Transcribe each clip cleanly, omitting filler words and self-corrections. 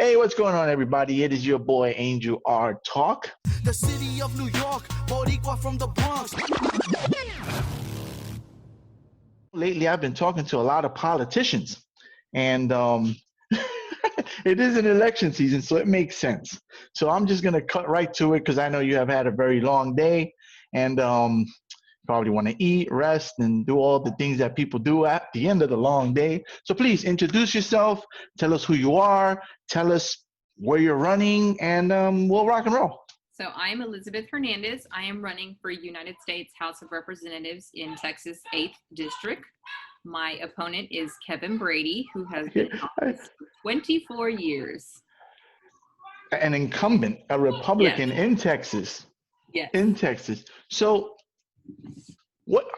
Hey, what's going on, everybody? It is your boy Angel R Talk. The city of New York, Boricua from the Bronx. Lately, I've been talking to a lot of politicians, and it is an election season, so it makes sense. So I'm just gonna cut right to it because I know you have had a very long day, and probably want to eat, rest, and do all the things that people do at the end of the long day. So please introduce yourself, tell us who you are, tell us where you're running, and we'll rock and roll. So I'm Elizabeth Hernandez. I am running for United States House of Representatives in Texas 8th District. My opponent is Kevin Brady, who has been in office for 24 years. An incumbent, a Republican Yes. in Texas. Yes. In Texas. So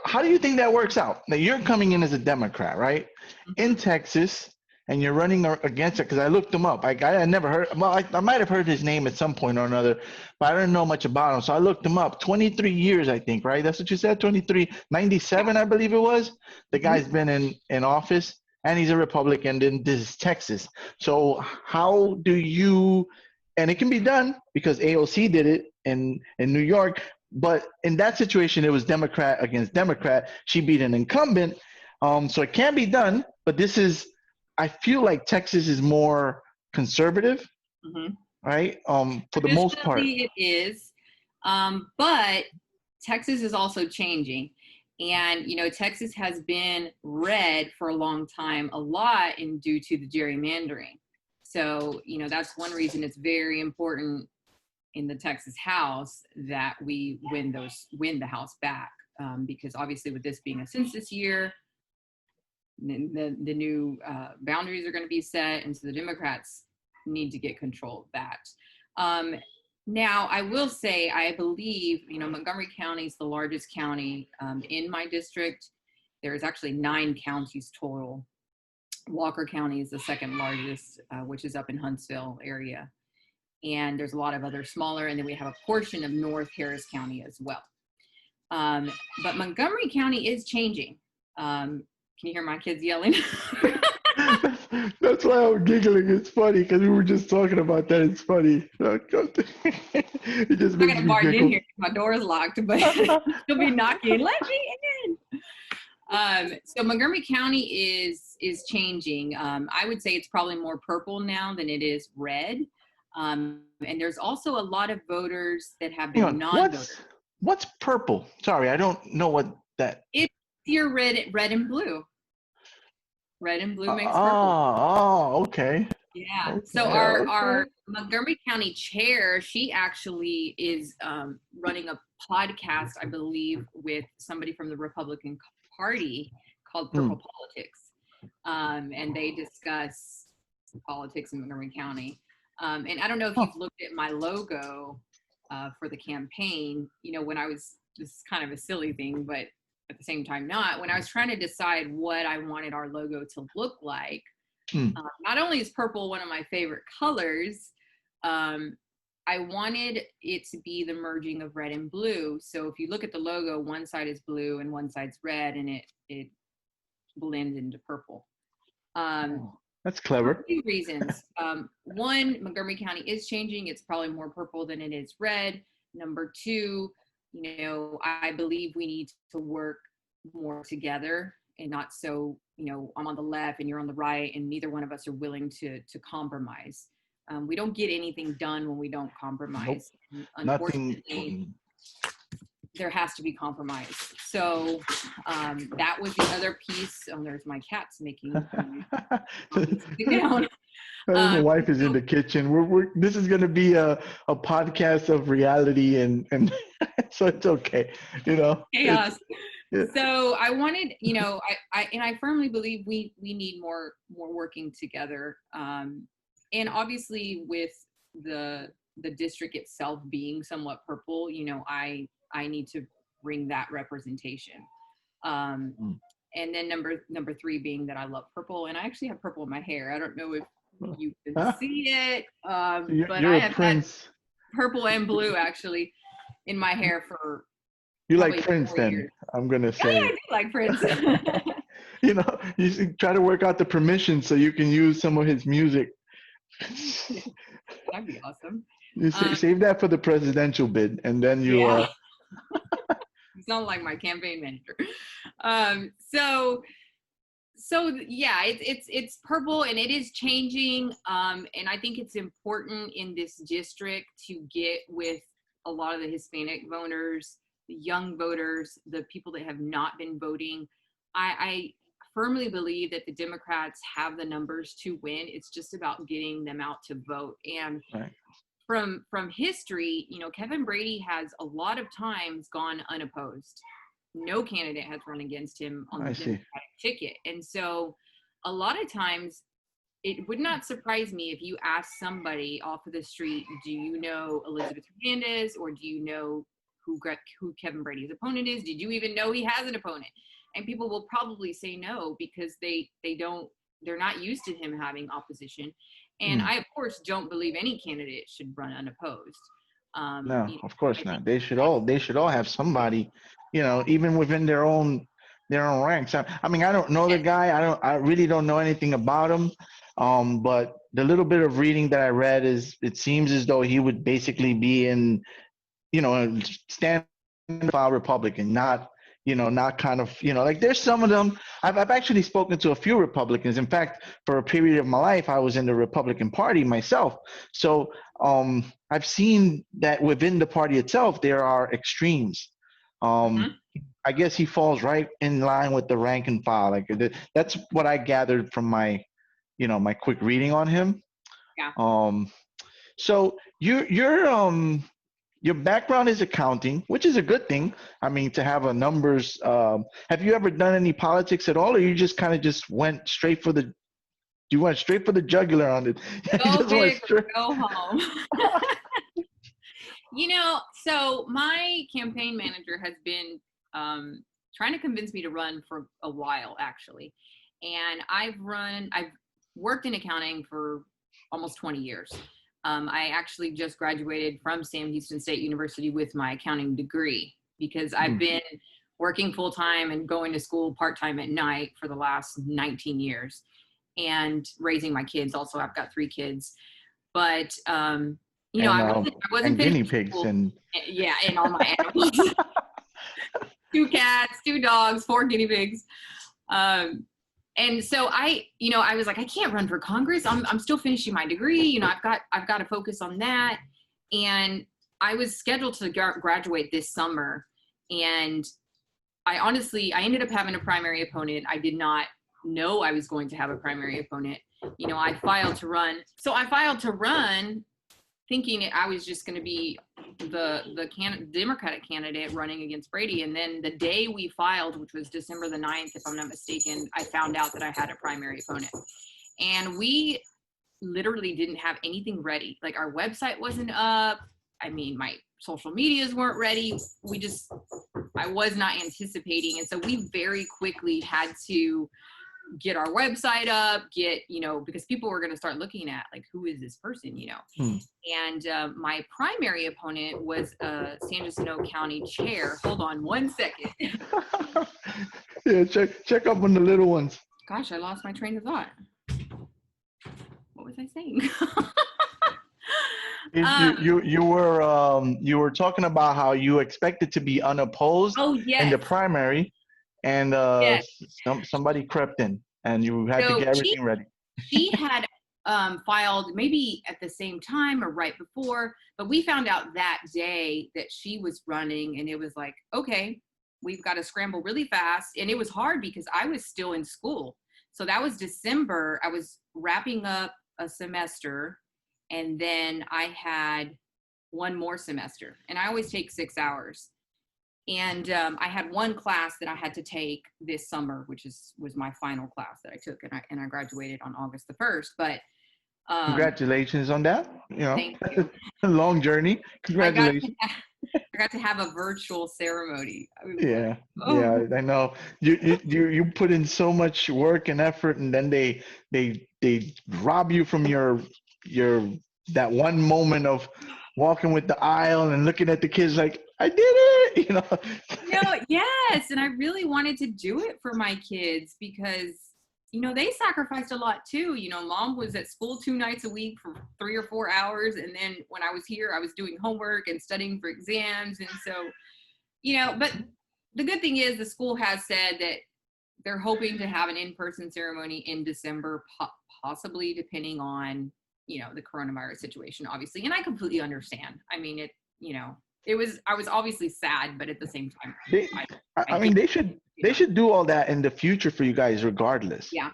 how do you think that works out? Now you're coming in as a Democrat, right? In Texas, and you're running against it, because I looked him up. I had never heard, well, I might have heard his name at some point or another, but I didn't know much about him. So I looked him up. 23 years, I think, right? That's what you said, 23, 97, I believe it was. The guy's been in office, and he's a Republican, and this is Texas. So how do you, and it can be done because AOC did it in New York, but in that situation, it was Democrat against Democrat. She beat an incumbent. So it can be done, but this is, I feel like Texas is more conservative, right? For the most part. It is, but Texas is also changing. And, you know, Texas has been red for a long time, a lot due to the gerrymandering. So, you know, that's one reason it's very important in the Texas House that we win the House back, because obviously with this being a census year, the new boundaries are going to be set, and so the Democrats need to get control of that. Now, I will say, I believe, you know, Montgomery County is the largest county in my district. There's actually 9 counties total. Walker County is the second largest, which is up in Huntsville area. And there's a lot of other smaller, and then we have a portion of North Harris County as well. But Montgomery County is changing. Can you hear my kids yelling? That's why I'm giggling. It's funny because we were just talking about that. It's funny. It just makes me barge giggle. in here. My door is locked, but she'll be knocking. Let me in. So Montgomery County is changing. I would say it's probably more purple now than it is red. And there's also a lot of voters that have been non-voters. What's purple? Sorry, I don't know what that. It's your red and blue. Red and blue makes purple. Oh, okay. Yeah. Okay, So our Montgomery County chair, she actually is running a podcast, I believe, with somebody from the Republican Party called Purple Politics. And they discuss politics in Montgomery County. And I don't know if you've looked at my logo for the campaign. You know, this is kind of a silly thing, but at the same time not. When I was trying to decide what I wanted our logo to look like, not only is purple one of my favorite colors, I wanted it to be the merging of red and blue. So if you look at the logo, one side is blue and one side's red, and it blends into purple. That's clever. For a few reasons. One, Montgomery County is changing. It's probably more purple than it is red. Number 2, you know, I believe we need to work more together and not so, you know, I'm on the left and you're on the right and neither one of us are willing to compromise. We don't get anything done when we don't compromise. Nope. Unfortunately, there has to be compromise. So that was the other piece. Oh, there's my cats making down. My wife is in the kitchen. This is going to be a podcast of reality, and so it's okay, you know. Chaos. Yeah. So I wanted, you know, I firmly believe we need more working together. And obviously with the district itself being somewhat purple, you know, I need to bring that representation. And then number 3 being that I love purple, and I actually have purple in my hair. I don't know if you can see it, but I have had purple and blue actually in my hair for. You like Prince then? Years. I'm gonna say. Yeah, I do like Prince. You know, you should try to work out the permission so you can use some of his music That'd be awesome. You save that for the presidential bid, and then you. Yeah. You sound like my campaign manager. So yeah, it's purple and it is changing. And I think it's important in this district to get with a lot of the Hispanic voters, the young voters, the people that have not been voting. I firmly believe that the Democrats have the numbers to win. It's just about getting them out to vote. And Right. from history, Kevin Brady has a lot of times gone unopposed. No candidate has run against him on the Democratic ticket. And so a lot of times it would not surprise me if you ask somebody off of the street, do you know Elizabeth Hernandez, or do you know who Kevin Brady's opponent is? Did you even know he has an opponent? And people will probably say no, because they're not used to him having opposition. And I, of course, don't believe any candidate should run unopposed. No, of course not. They should all have somebody, even within their own ranks. I mean, I don't know the guy. I really don't know anything about him. But the little bit of reading that I read it seems as though he would basically be in, stand file Republican, not kind of, like there's some of them. I've actually spoken to a few Republicans. In fact, for a period of my life, I was in the Republican Party myself. So I've seen that within the party itself, there are extremes. I guess he falls right in line with the rank and file. Like that's what I gathered from my, my quick reading on him. Yeah. So your background is accounting, which is a good thing. I mean, to have a numbers. Have you ever done any politics at all, or you just kind of went straight for the? You went straight for the jugular on it. Go big or go home. So my campaign manager has been trying to convince me to run for a while, actually. And I've worked in accounting for almost 20 years. I actually just graduated from Sam Houston State University with my accounting degree, because I've been working full-time and going to school part-time at night for the last 19 years and raising my kids. Also, I've got 3 kids, but I wasn't guinea pigs school. and all my animals. 2 cats, 2 dogs, 4 guinea pigs. And so I was like, I can't run for Congress. I'm still finishing my degree. I've got to focus on that. And I was scheduled to graduate this summer. And I ended up having a primary opponent. I did not know I was going to have a primary opponent. I filed to run. So I filed to run thinking I was just going to be the Democratic candidate running against Brady. And then the day we filed, which was December the 9th, if I'm not mistaken, I found out that I had a primary opponent. And we literally didn't have anything ready. Like, our website wasn't up. I mean, my social medias weren't ready. I was not anticipating. And so we very quickly had to get our website up, because people were going to start looking at, like, who is this person, And my primary opponent was San Jacinto County chair. Hold on one second. Yeah, check up on the little ones. Gosh, I lost my train of thought. What was I saying? You were talking about how you expected to be unopposed in the primary, and somebody crept in, and you had to get everything ready. She had filed maybe at the same time or right before, but we found out that day that she was running, and it was like, okay, we've got to scramble really fast. And it was hard because I was still in school. So that was December. I was wrapping up a semester, and then I had one more semester, and I always take 6 hours. And I had one class that I had to take this summer, which was my final class that I took, and I graduated on August the 1st. But congratulations on that. Thank you. Long journey. Congratulations. I got to have a virtual ceremony. Yeah, I know. You put in so much work and effort, and then they rob you from your that one moment of walking with the aisle and looking at the kids like, I did it, No, yes, and I really wanted to do it for my kids because, they sacrificed a lot too. Mom was at school 2 nights a week for 3 or 4 hours. And then when I was here, I was doing homework and studying for exams. And so, but the good thing is the school has said that they're hoping to have an in-person ceremony in December, possibly depending on, the coronavirus situation, obviously. And I completely understand. I mean, I was obviously sad, but at the same time, they should do all that in the future for you guys, regardless. Yeah.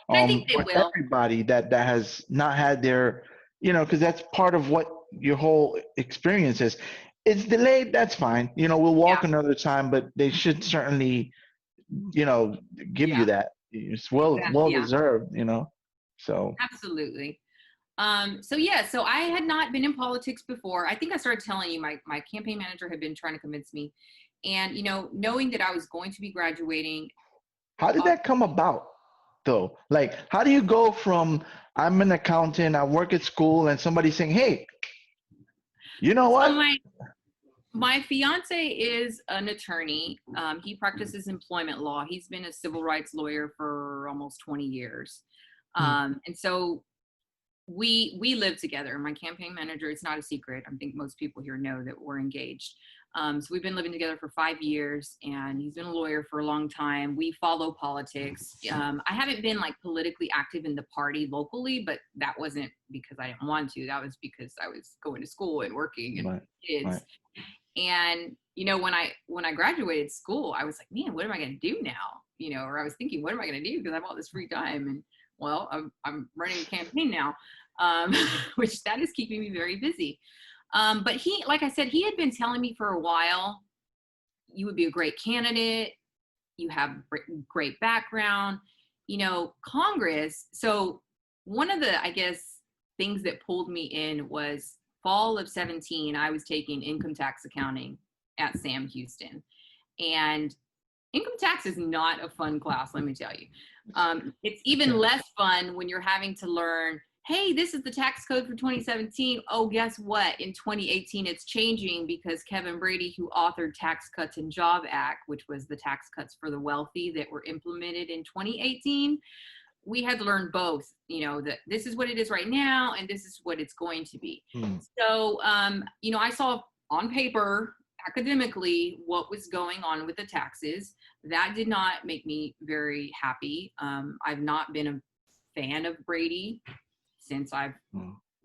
I think they will. Everybody that has not had their, because that's part of what your whole experience is. It's delayed. That's fine. We'll walk another time, but they should certainly, give you that. It's well deserved. So absolutely. So I had not been in politics before. I think I started telling you my campaign manager had been trying to convince me, and knowing that I was going to be graduating. How did that come about, though? Like, how do you go from I'm an accountant, I work at school, and somebody saying, "Hey, you know what?" So my fiance is an attorney. He practices employment law. He's been a civil rights lawyer for almost 20 years, and so. We live together. My campaign manager, it's not a secret. I think most people here know that we're engaged. So we've been living together for 5 years, and he's been a lawyer for a long time. We follow politics. I haven't been like politically active in the party locally, but that wasn't because I didn't want to. That was because I was going to school and working and kids. Right. And when I graduated school, I was like, man, what am I going to do now? Or I was thinking, what am I going to do? Because I have all this free time, and well, I'm running a campaign now, which that is keeping me very busy. But he, like I said, he had been telling me for a while, you would be a great candidate. You have great background, Congress. So one of the, I guess, things that pulled me in was fall of 17. I was taking income tax accounting at Sam Houston, and income tax is not a fun class, let me tell you. It's even less fun when you're having to learn, hey, this is the tax code for 2017. Oh, guess what? In 2018, it's changing because Kevin Brady, who authored Tax Cuts and Job Act, which was the tax cuts for the wealthy that were implemented in 2018, we had to learn both, that this is what it is right now and this is what it's going to be. So, I saw on paper, academically, what was going on with the taxes. That did not make me very happy. I've not been a fan of Brady since I've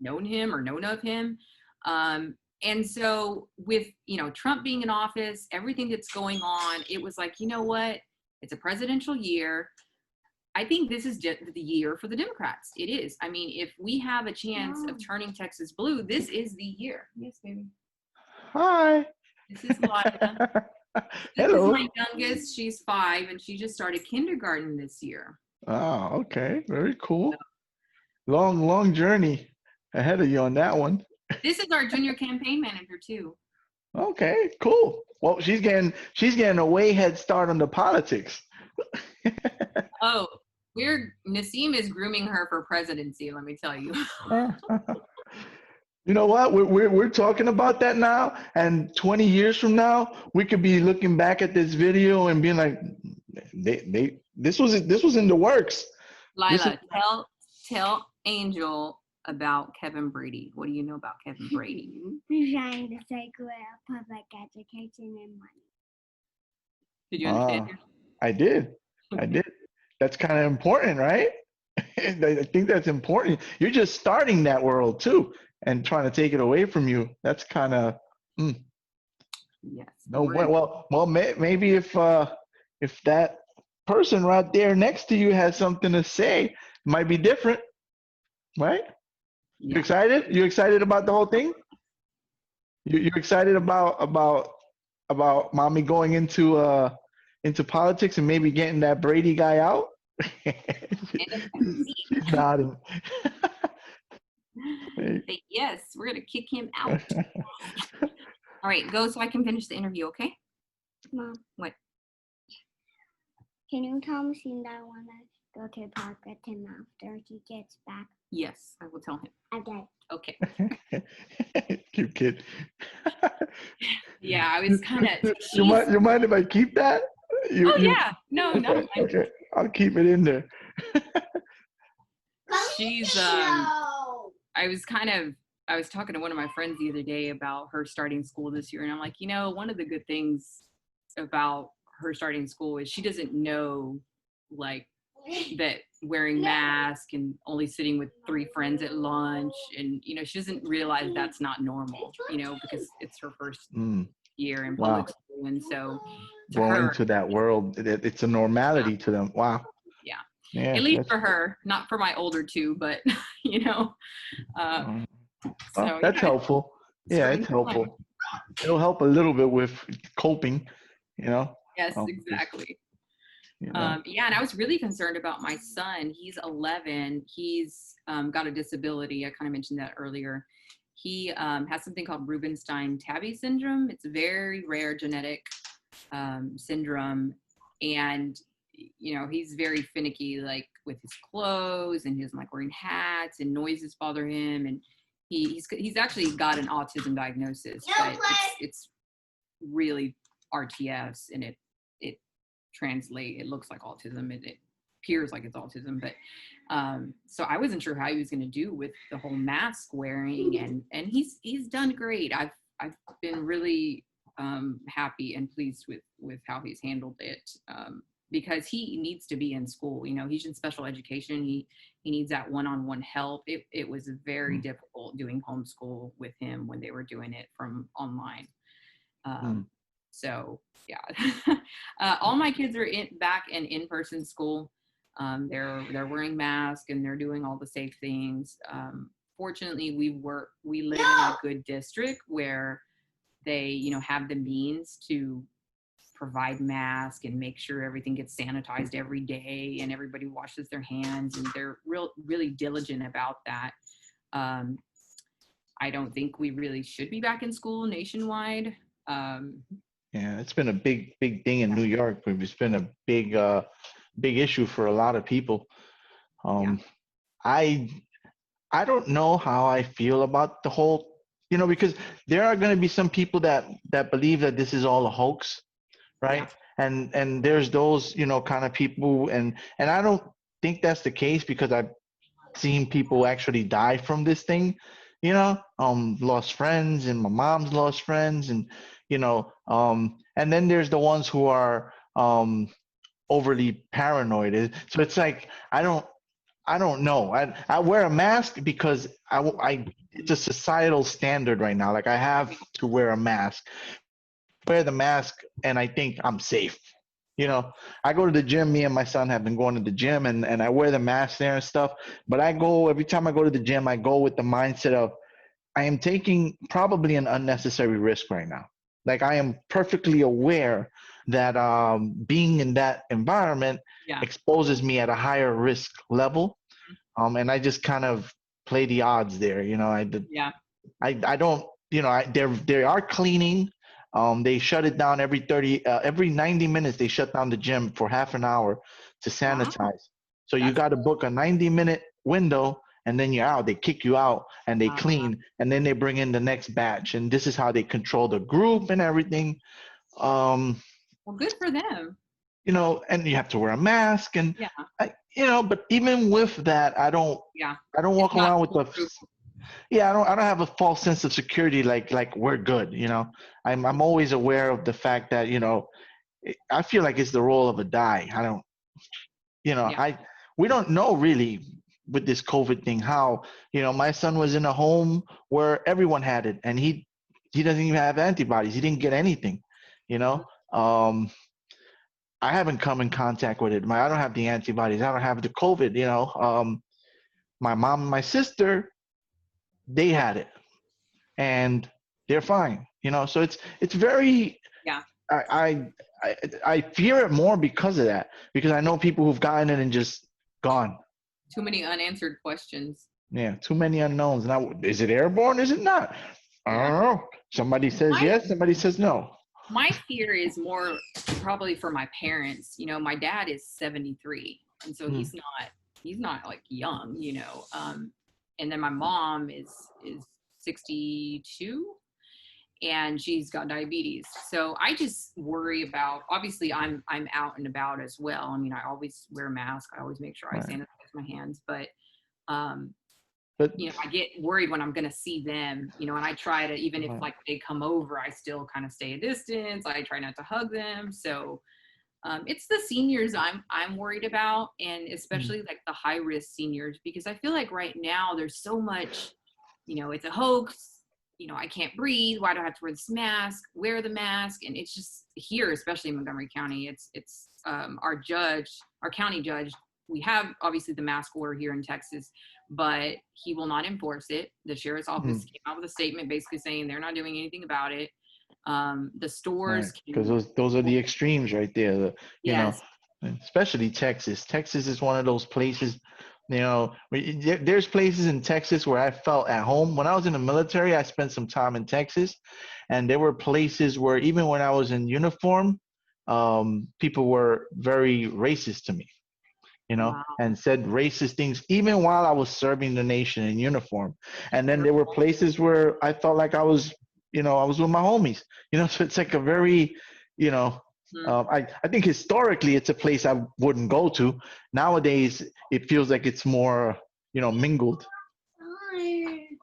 known him or known of him. And so with, Trump being in office, everything that's going on, it was like, you know what? It's a presidential year. I think this is just the year for the Democrats. It is. I mean, if we have a chance of turning Texas blue, this is the year. Yes, baby. Hi. This is Lila. Hello. This is my youngest. She's 5, and she just started kindergarten this year. Oh, okay. Very cool. Long journey ahead of you on that one. This is our junior campaign manager too. Okay, cool. Well, she's getting a way head start on the politics. Oh, Nassim is grooming her for presidency, let me tell you. You know what? We're talking about that now, and 20 years from now, we could be looking back at this video and being like, this was in the works. Lila, tell Angel about Kevin Brady. What do you know about Kevin Brady? Trying to take away our public education and money. Did you understand? I did. That's kind of important, right? I think that's important. You're just starting that world too, and trying to take it away from you. That's kind of yes. No, well, maybe if that person right there next to you has something to say, it might be different, right? Yeah. You excited? You excited about the whole thing? You excited about mommy going into politics and maybe getting that Brady guy out? She's nodding. Yes, we're gonna kick him out. All right, go so I can finish the interview, okay? Mom. What? Can you tell me that I want to go to the park with him after he gets back? Yes, I will tell him. Okay. Cute kid. Yeah, I was kind of. You mind if I keep that? Yeah. No. Okay. I'll keep it in there. she's I was talking to one of my friends the other day about her starting school this year, and I'm like, one of the good things about her starting school is she doesn't know like that wearing mask and only sitting with 3 friends at lunch, and she doesn't realize that's not normal, because it's her first year in Wow. public school, and so to Going her, into that world, it's a normality to them. Wow. yeah, Yeah. at least for her, not for my older 2, but Well, so that's yeah, helpful. it's Yeah, starting it's to plan. helpful. It'll help a little bit with coping, Yes, 'cause, exactly. you know. Yeah, and I was really concerned about my son. He's 11. He's got a disability. I kind of mentioned that earlier. He has something called Rubinstein-Tabby syndrome. It's a very rare genetic syndrome, and he's very finicky, like with his clothes, and he doesn't like wearing hats, and noises bother him, and he's actually got an autism diagnosis, but it's really RTS, and it it looks like autism, it appears like it's autism, but so I wasn't sure how he was going to do with the whole mask wearing, and he's done great. I've been really happy and pleased with how he's handled it, because he needs to be in school. He's in special education. He needs that one-on-one help. It was very difficult doing homeschool with him when they were doing it from online. So yeah, all my kids are back in in-person school. They're wearing masks and they're doing all the safe things. Fortunately, we live in a good district where they have the means to provide masks and make sure everything gets sanitized every day and everybody washes their hands, and they're really diligent about that. I don't think we really should be back in school nationwide. Yeah, it's been a big thing in New York. It's been a big issue for a lot of people. Yeah. I don't know how I feel about the whole, because there are going to be some people that believe that this is all a hoax, right? And there's those, kind of people, and I don't think that's the case, because I've seen people actually die from this thing, lost friends, and my mom's lost friends, and and then there's the ones who are overly paranoid. So it's like I don't know. I wear a mask because it's a societal standard right now. Like, I have to wear a mask, wear the mask, and I think I'm safe. I go to the gym. Me and my son have been going to the gym, and I wear the mask there and stuff. But every time I go to the gym, I go with the mindset of, I am taking probably an unnecessary risk right now. Like, I am perfectly aware that being in that environment exposes me at a higher risk level. And I just kind of play the odds there. I don't, they are cleaning. They shut it down every 90 minutes. They shut down the gym for half an hour to sanitize. Wow. So you got to book a 90-minute window, and then you're out. They kick you out, and they clean, and then they bring in the next batch. And this is how they control the group and everything. Well, good for them. And you have to wear a mask, and but even with that, I don't walk around with I don't have a false sense of security, like we're good. I'm always aware of the fact that, I feel like it's the roll of a die. I don't, we don't know really with this COVID thing how, my son was in a home where everyone had it, and he doesn't even have antibodies. He didn't get anything, I haven't come in contact with it. I don't have the antibodies. I don't have the COVID, my mom and my sister, they had it, and they're fine, so it's very, I fear it more because of that, because I know people who've gotten it and just gone. Too many unanswered questions. Yeah, too many unknowns. Now, is it airborne? Is it not? I don't know. Somebody says yes, somebody says no. My fear is more probably for my parents. My dad is 73, and so he's not like young, and then my mom is 62, and she's got diabetes. So I just worry about, obviously I'm out and about as well. I mean, I always wear a mask. I always make sure I sanitize my hands, but But I get worried when I'm going to see them, and I try to, even if like they come over, I still kind of stay a distance. I try not to hug them. So it's the seniors I'm worried about, and especially like the high risk seniors, because I feel like right now there's so much, it's a hoax. I can't breathe. Why do I have to wear this mask? Wear the mask. And it's just here, especially in Montgomery County, it's our county judge. We have obviously the mask order here in Texas, but he will not enforce it. The sheriff's office came out with a statement basically saying they're not doing anything about it. The stores, because those are the extremes right there. yes. Especially Texas. Texas is one of those places. There's places in Texas where I felt at home. When I was in the military, I spent some time in Texas, and there were places where even when I was in uniform, people were very racist to me, Wow. and said racist things even while I was serving the nation in uniform. And then there were places where I felt like I was with my homies, so it's like a very, I think historically it's a place I wouldn't go to. Nowadays, it feels like it's more, mingled.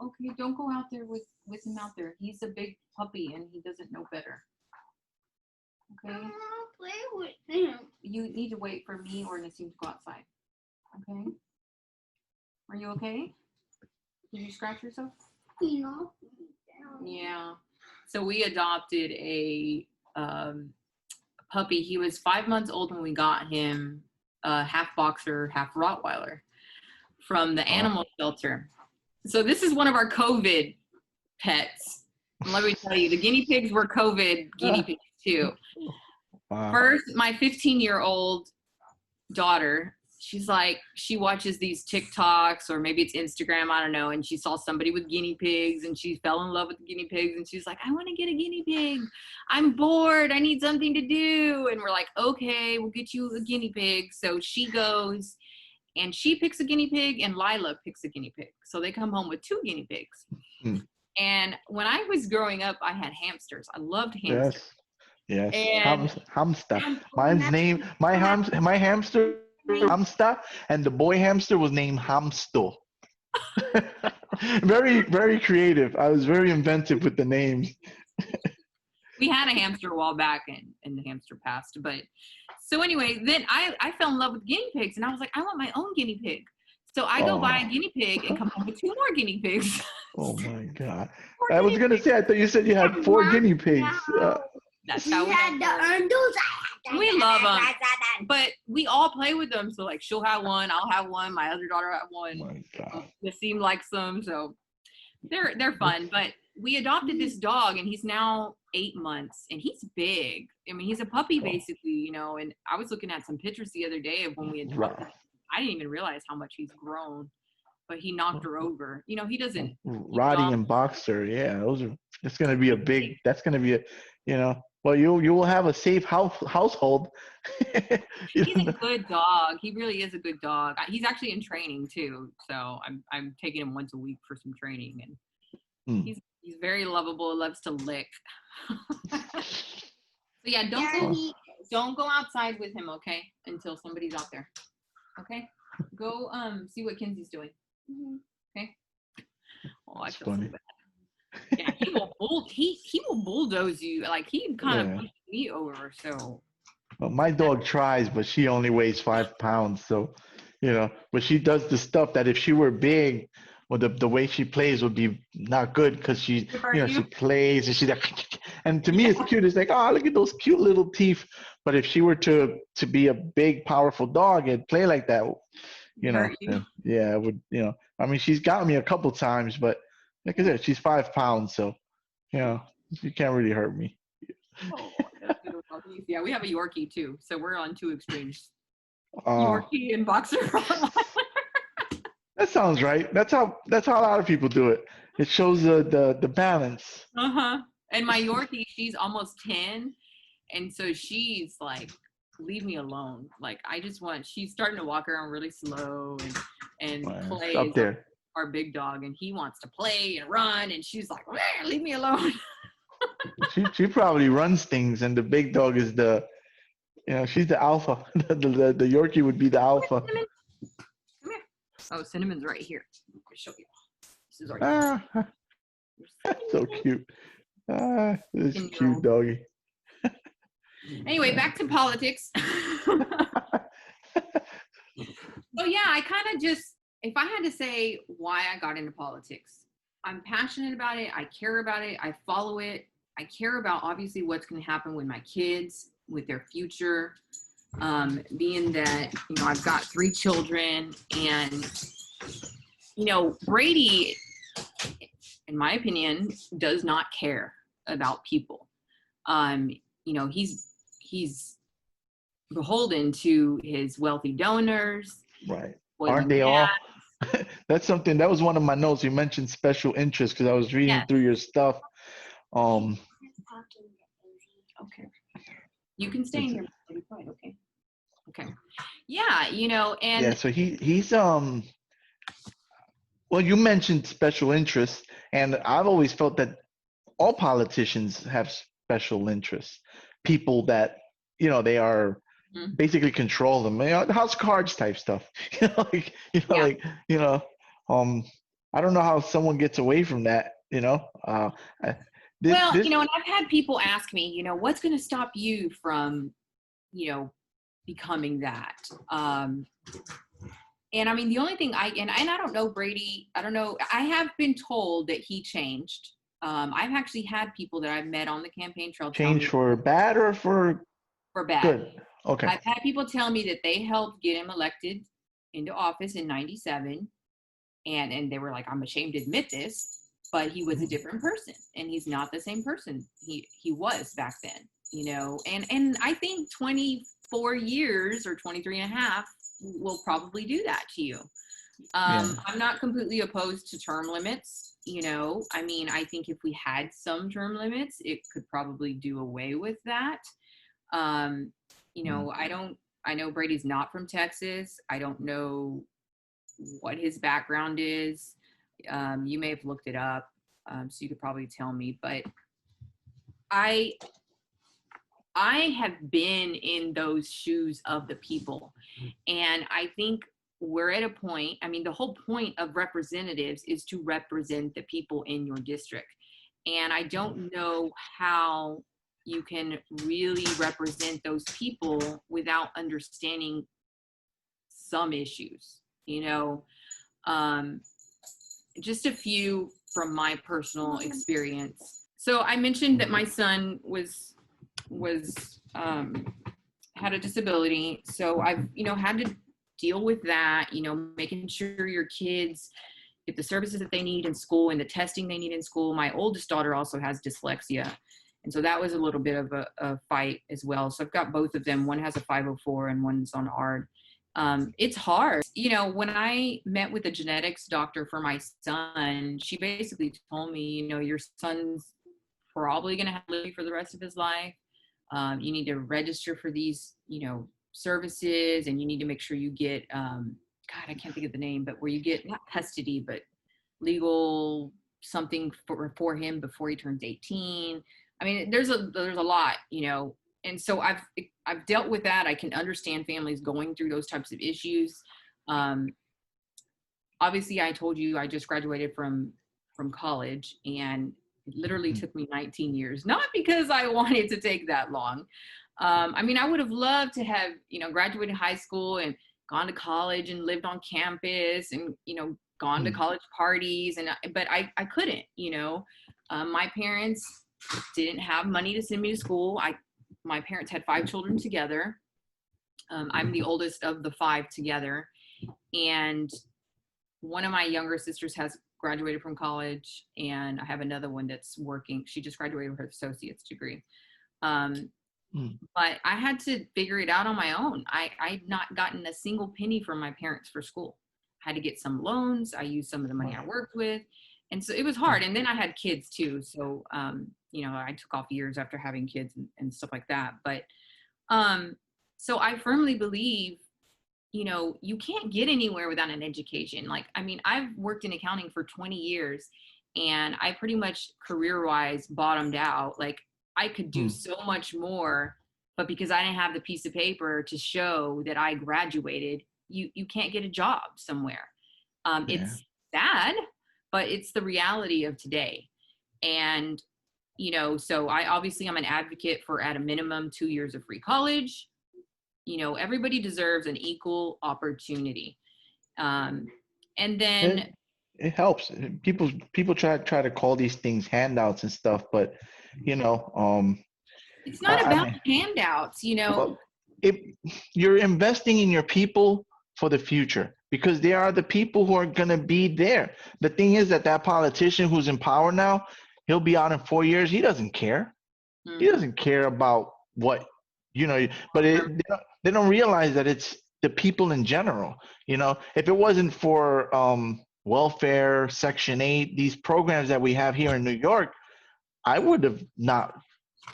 Okay, don't go out there with him out there. He's a big puppy and he doesn't know better. Okay? Play with him. You need to wait for me or Nassim to go outside. Okay? Are you okay? Did you scratch yourself? Yeah. So we adopted a puppy. He was 5 months old when we got him, half boxer, half Rottweiler, from the animal shelter. So this is one of our COVID pets. And let me tell you, the guinea pigs were COVID guinea pigs too. Wow. First, my 15-year-old daughter, she watches these TikToks, or maybe it's Instagram, I don't know, and she saw somebody with guinea pigs and she fell in love with the guinea pigs, and she's like, I want to get a guinea pig. I'm bored. I need something to do. And we're like, okay, we'll get you a guinea pig. So she goes and she picks a guinea pig and Lila picks a guinea pig. So they come home with 2 guinea pigs. And when I was growing up, I had hamsters. I loved hamsters. Yes. And Hamster. My hamster Hamster, and the boy hamster was named Hamsto. Very, very creative. I was very inventive with the names. We had a hamster a while back and the hamster passed. But so anyway, then I fell in love with guinea pigs, and I was like, I want my own guinea pig. So I go buy a guinea pig and come home with 2 more guinea pigs. Oh my God. I was going to say, I thought you said you had 4 guinea pigs. That's how we love them. But we all play with them. So like she'll have one, I'll have one, my other daughter have one. Oh my God. Nassim likes them, so they're fun. But we adopted this dog, and he's now 8 months, and he's big. I mean, he's a puppy basically, and I was looking at some pictures the other day of when we adopted him. I didn't even realize how much he's grown, but he knocked her over. He doesn't. Roddy and Boxer, yeah, that's going to be well, you will have a safe household. He's a good dog. He really is a good dog. He's actually in training too, so I'm taking him once a week for some training, and he's very lovable. Loves to lick. So yeah, don't go outside with him, okay? Until somebody's out there. Okay, go see what Kenzie's doing. Okay. Oh, I feel so bad. Yeah, he will bulldoze you. Like he kind of pushed me over. So. Well, my dog tries, but she only weighs 5 pounds. So, but she does the stuff that if she were big, well, the way she plays would be not good, because she plays and she's like, and to me it's cute. It's like, oh, look at those cute little teeth. But if she were to be a big, powerful dog and play like that, it would, I mean, she's got me a couple times, but like I said, she's 5 pounds, so she can't really hurt me. Oh, yeah, we have a Yorkie too, so we're on 2 extremes. Yorkie and Boxer. That sounds right. That's how a lot of people do it. It shows the balance. And my Yorkie, she's almost 10, and so she's like, leave me alone. Like she's starting to walk around really slow and play up there. Our big dog, and he wants to play and run, and she's like, leave me alone. she probably runs things, and the big dog is she's the alpha. The Yorkie would be the alpha. Come here. Oh, Cinnamon's right here. Let me show you. This is our So cute. This is cute 10-year-old. doggy. Anyway, back to politics. So yeah, I kind of just, if I had to say why I got into politics, I'm passionate about it. I care about it. I follow it. I care about obviously what's going to happen with my kids, with their future. Being that, I've got 3 children, and, Brady, in my opinion, does not care about people. He's beholden to his wealthy donors. Right. oil Aren't and they gas. all? That's something, that was one of my notes. You mentioned special interest because I was reading Yes. through your stuff. Okay. You can stay in here. Okay. Okay. Yeah, and Yeah, so he's well, you mentioned special interests, and I've always felt that all politicians have special interests. People that, they are basically control them. The House of Cards type stuff. Yeah. I don't know how someone gets away from that, Well, this, and I've had people ask me, what's going to stop you from, becoming that? And I mean, the only thing and I don't know Brady, I don't know. I have been told that he changed. I've actually had people that I've met on the campaign trail tell change me for bad or for bad. good? Okay. I've had people tell me that they helped get him elected into office in 97. And they were like, I'm ashamed to admit this, but he was a different person, and he's not the same person he was back then, and I think 24 years or 23 and a half will probably do that to you. I'm not completely opposed to term limits. I mean, I think if we had some term limits, it could probably do away with that. I know Brady's not from Texas. I don't know what his background is. You may have looked it up, so you could probably tell me, but I have been in those shoes of the people, and I think we're at a point, I mean, the whole point of representatives is to represent the people in your district, and I don't know how you can really represent those people without understanding some issues, just a few from my personal experience. So I mentioned that my son had a disability. So I've, had to deal with that, making sure your kids get the services that they need in school and the testing they need in school. My oldest daughter also has dyslexia. And so that was a little bit of a fight as well. So I've got both of them. One has a 504 and one's on ARD. It's hard. When I met with the genetics doctor for my son, she basically told me, your son's probably going to have to live for the rest of his life. You need to register for these, services, and you need to make sure you get, God, I can't think of the name, but where you get not custody, but legal something for him before he turns 18. I mean, there's a lot, and so I've dealt with that. I can understand families going through those types of issues. Obviously, I told you I just graduated from college, and it literally took me 19 years, not because I wanted to take that long. I mean, I would have loved to have, graduated high school and gone to college and lived on campus and, gone to college parties, but I couldn't, my parents didn't have money to send me to school. My parents had 5 children together. I'm the oldest of the 5 together. And one of my younger sisters has graduated from college, and I have another one that's working. She just graduated with her associate's degree. But I had to figure it out on my own. I'd not gotten a single penny from my parents for school. I had to get some loans. I used some of the money I worked with. And so it was hard. And then I had kids too. So, I took off years after having kids and stuff like that. But so I firmly believe, you can't get anywhere without an education. Like, I mean, I've worked in accounting for 20 years, and I pretty much career-wise bottomed out. Like, I could do so much more, but because I didn't have the piece of paper to show that I graduated, you can't get a job somewhere. Yeah. It's sad, but it's the reality of today. And, so I'm an advocate for at a minimum 2 years of free college. Everybody deserves an equal opportunity. And then It helps. People try to call these things handouts and stuff, but it's not I about mean, handouts, well, if you're investing in your people for the future, because they are the people who are gonna be there. The thing is that politician who's in power now, he'll be out in 4 years. He doesn't care. He Mhm. doesn't care about what but they don't realize that it's the people in general. If it wasn't for welfare, Section 8, these programs that we have here in New York, I would have not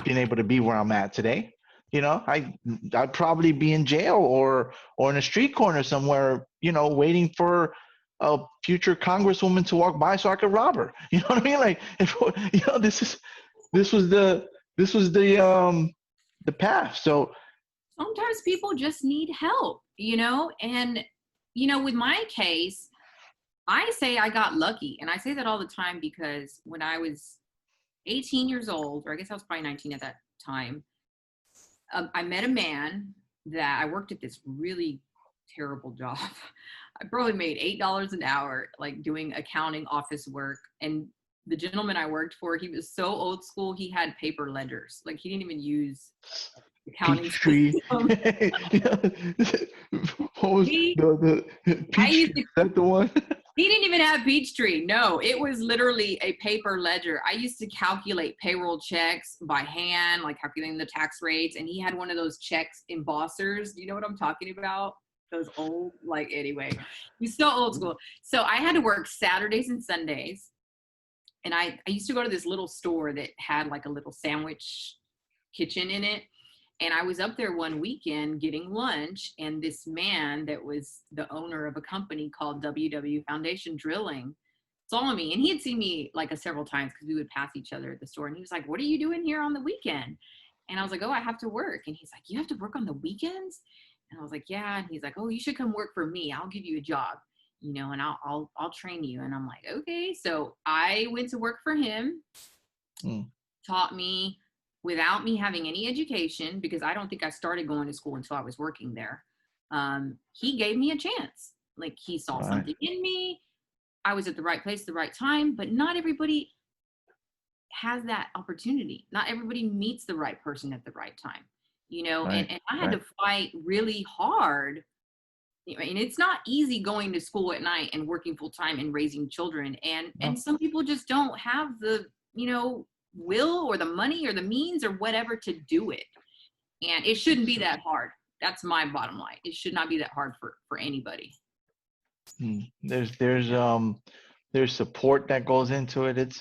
been able to be where I'm at today. I'd probably be in jail or in a street corner somewhere, waiting for a future congresswoman to walk by so I could rob her. You know what I mean? Like, this was the path. So Sometimes people just need help, and, with my case, I say I got lucky. And I say that all the time because when I was 18 years old, or I guess I was probably 19 at that time, I met a man that I worked at this really terrible job. I probably made $8 an hour, like doing accounting office work. And the gentleman I worked for, he was so old school, he had paper ledgers. Like he didn't even use accounting Peachtree. system. What was He, the I used Peachtree? to Is that the one? He didn't even have Peachtree. No, it was literally a paper ledger. I used to calculate payroll checks by hand, like calculating the tax rates. And he had one of those checks embossers. Do you know what I'm talking about? Those old, anyway, he's so old school. So I had to work Saturdays and Sundays. And I used to go to this little store that had like a little sandwich kitchen in it. And I was up there one weekend getting lunch, and this man that was the owner of a company called WW Foundation Drilling saw me, and he had seen me several times because we would pass each other at the store. And he was like, "What are you doing here on the weekend?" And I was like, "Oh, I have to work." And he's like, "You have to work on the weekends?" And I was like, "Yeah." And he's like, "Oh, you should come work for me. I'll give you a job, and I'll train you." And I'm like, "Okay." So I went to work for him, taught me without me having any education, because I don't think I started going to school until I was working there. He gave me a chance. Like he saw something in me. I was at the right place, the right time, but not everybody has that opportunity. Not everybody meets the right person at the right time, and I had to fight really hard. And it's not easy going to school at night and working full time and raising children. And some people just don't have the, will or the money or the means or whatever to do it. And it shouldn't be that hard. That's my bottom line. It should not be that hard for anybody. There's support that goes into it.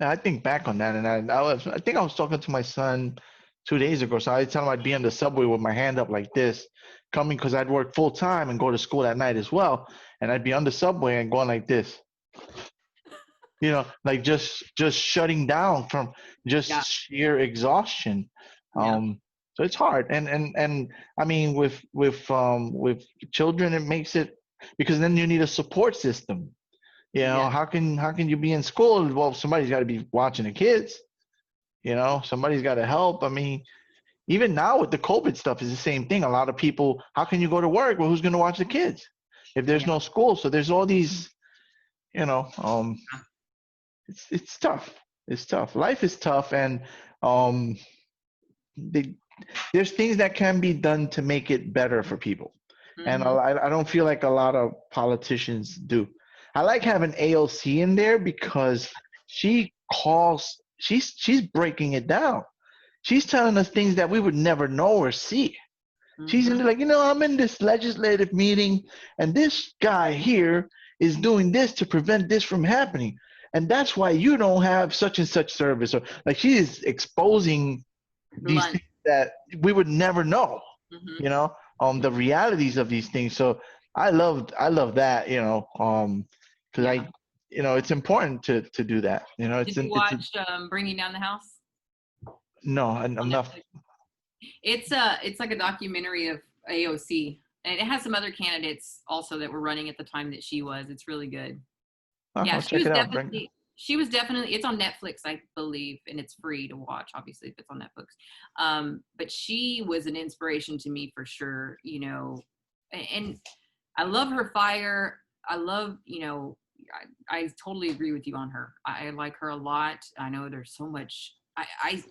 I think back on that, and I think I was talking to my son 2 days ago. So I tell him I'd be on the subway with my hand up like this, coming because I'd work full time and go to school at night as well, and I'd be on the subway and going like this. Like just shutting down from just sheer exhaustion. So it's hard, and I mean with children, it makes it, because then you need a support system. How can you be in school? Well, somebody's got to be watching the kids. Somebody's got to help. I mean, even now with the COVID stuff is the same thing. A lot of people, how can you go to work? Well, who's going to watch the kids if there's no school? So there's all these, it's tough. It's tough. Life is tough, and there's things that can be done to make it better for people. And I don't feel like a lot of politicians do. I like having AOC in there because she's breaking it down. She's telling us things that we would never know or see. She's in there like, I'm in this legislative meeting and this guy here is doing this to prevent this from happening. And that's why you don't have such and such service. Or like she is exposing these things that we would never know, the realities of these things. So I love that, because it's important to do that. Did you watch Bringing Down the House? No, I'm not. It's like a documentary of AOC, And it has some other candidates also that were running at the time that she was. It's really good. Yeah, I'll check it out. Bring. she was definitely, it's on Netflix, I believe, and it's free to watch, obviously, if it's on Netflix. But she was an inspiration to me for sure, you know, and I love her fire. I love, you know, I totally agree with you on her. I like her a lot. I know there's so much, I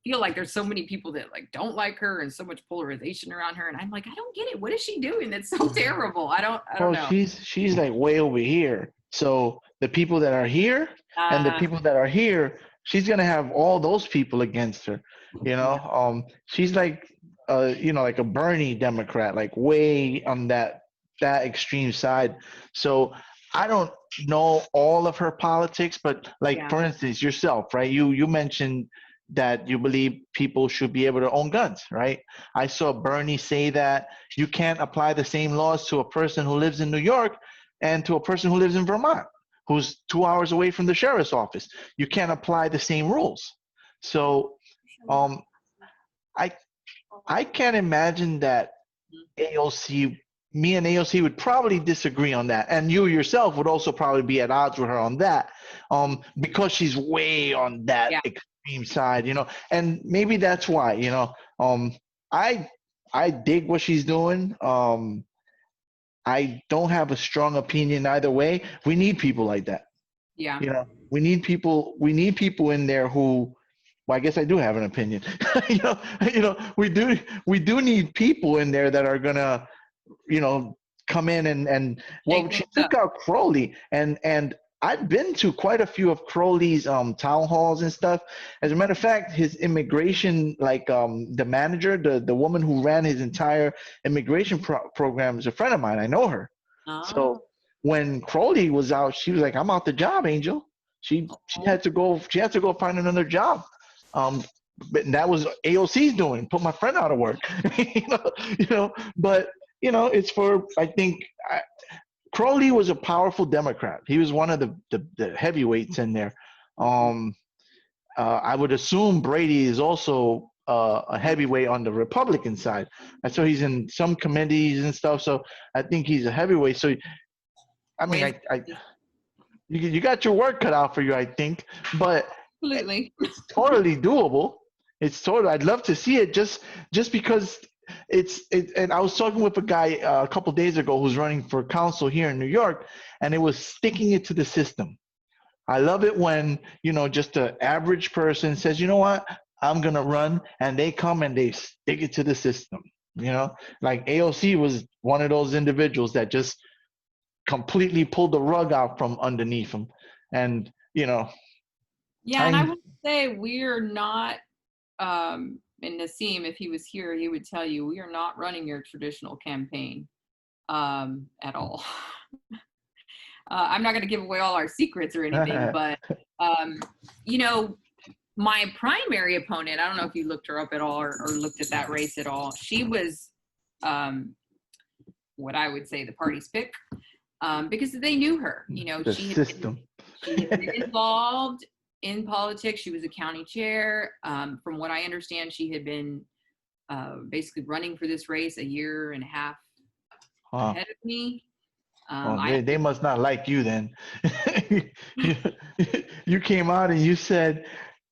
feel like there's so many people that like don't like her and so much polarization around her. And I'm like, I don't get it. What is she doing that's so terrible? I don't Well, know. she's like way over here. So the people that are here and the people that are here, she's gonna have all those people against her. You know, she's like, you know, like a Bernie Democrat, like way on that extreme side. So I don't know all of her politics, but like Yeah. for instance, yourself, right? You mentioned that you believe people should be able to own guns, right? I saw Bernie say that you can't apply the same laws to a person who lives in New York and to a person who lives in Vermont, who's 2 hours away from the sheriff's office. You can't apply the same rules. So I I can't imagine that AOC, me and AOC would probably disagree on that. And you yourself would also probably be at odds with her on that, because she's way on that extreme side, you know. And maybe that's why, you know, I dig what she's doing. I don't have a strong opinion either way. We need people like that. Yeah. You know, we need people in there who, well, I guess I do have an opinion. you know, we do need people in there that are gonna, you know, come in and well, she took out Crowley, and I've been to quite a few of Crowley's town halls and stuff. As a matter of fact, his immigration, like the manager, the woman who ran his entire immigration program is a friend of mine. I know her. So when Crowley was out, she was like, "I'm out the job, Angel." She had to go. She had to go find another job. But that was AOC's doing. Put my friend out of work. you know. But you know, it's for, I think, Crowley was a powerful Democrat. He was one of the heavyweights in there. I would assume Brady is also a heavyweight on the Republican side. I saw he's in some committees and stuff, so I think he's a heavyweight. So, I mean, you got your work cut out for you, I think, but Absolutely. it's totally doable. It's totally. I'd love to see it just because and I was talking with a guy a couple days ago who's running for council here in New York, and it was sticking it to the system. I love it when, you know, just an average person says, you know what, I'm gonna run, and they come and they stick it to the system. You know, like AOC was one of those individuals that just completely pulled the rug out from underneath them, and you know. Yeah, and I would say we're not. And Nassim, if he was here, he would tell you we are not running your traditional campaign at all. I'm not going to give away all our secrets or anything, but you know, my primary opponent, I don't know if you looked her up at all or looked at that race at all. She was what I would say the party's pick, because they knew her. You know, she had been involved in politics. She was a county chair. From what I understand, she had been basically running for this race a year and a half ahead of me. They must not like you then. You came out and you said,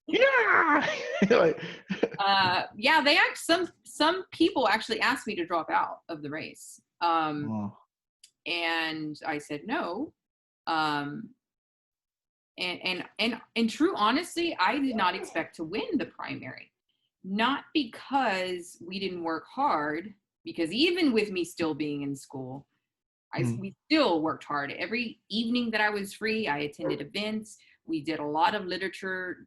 "Yeah." Yeah, they some people actually asked me to drop out of the race, and I said no. And in true honesty, I did not expect to win the primary. Not because we didn't work hard, because even with me still being in school, we still worked hard. Every evening that I was free, I attended events. We did a lot of literature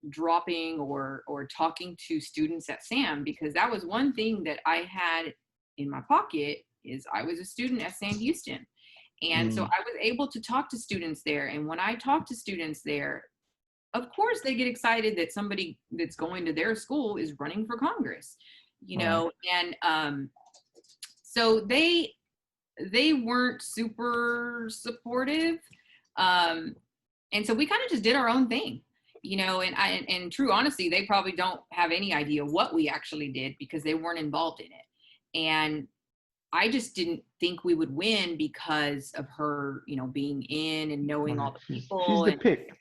dropping or talking to students at SAM, because that was one thing that I had in my pocket is I was a student at Sam Houston. And so I was able to talk to students there. And when I talk to students there, of course, they get excited that somebody that's going to their school is running for Congress, you know, and so they weren't super supportive. And so we kind of just did our own thing, you know, and in true honesty, they probably don't have any idea what we actually did because they weren't involved in it. And I just didn't think we would win because of her, being in and knowing all Right. the She's people. the And pick.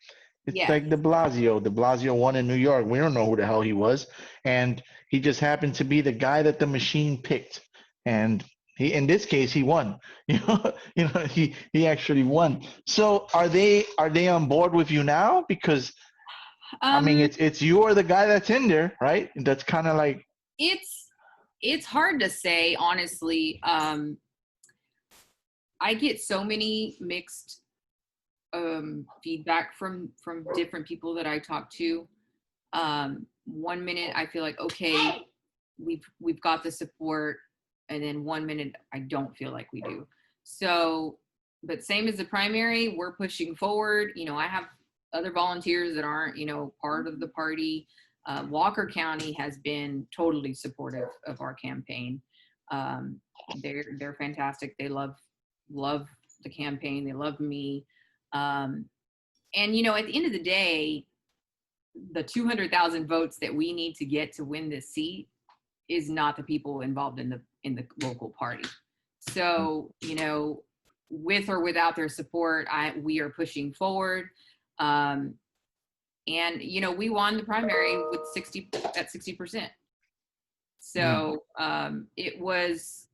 It's yes, like De Blasio. De Blasio won in New York. We don't know who the hell he was, and he just happened to be the guy that the machine picked. And he, in this case, he won. He actually won. So are they on board with you now? Because I mean, um, it's you or the guy that's in there, right? That's kind of like it's hard to say, honestly. I get so many mixed feedback from different people that I talk to. One minute I feel like, okay, we've got the support, and then one minute I don't feel like we do. So, but same as the primary, we're pushing forward. I have other volunteers that aren't, part of the party. Walker County has been totally supportive of our campaign. Um, they're fantastic. They love the campaign. They love me. Um, and at the end of the day, the 200,000 votes that we need to get to win this seat is not the people involved in the local party. So, with or without their support, we are pushing forward. And we won the primary with 60%. So it was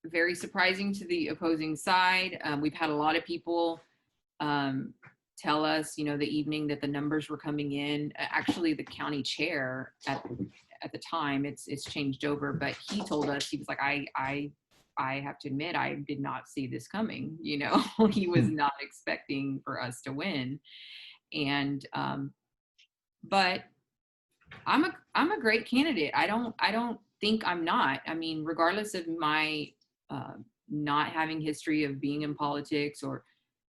very surprising to the opposing side. We've had a lot of people tell us, the evening that the numbers were coming in. Actually, the county chair at the time, it's changed over, but he told us, he was like, I have to admit, I did not see this coming. He was not expecting for us to win. And but I'm a great candidate. I don't think I'm not. I mean, regardless of my not having history of being in politics or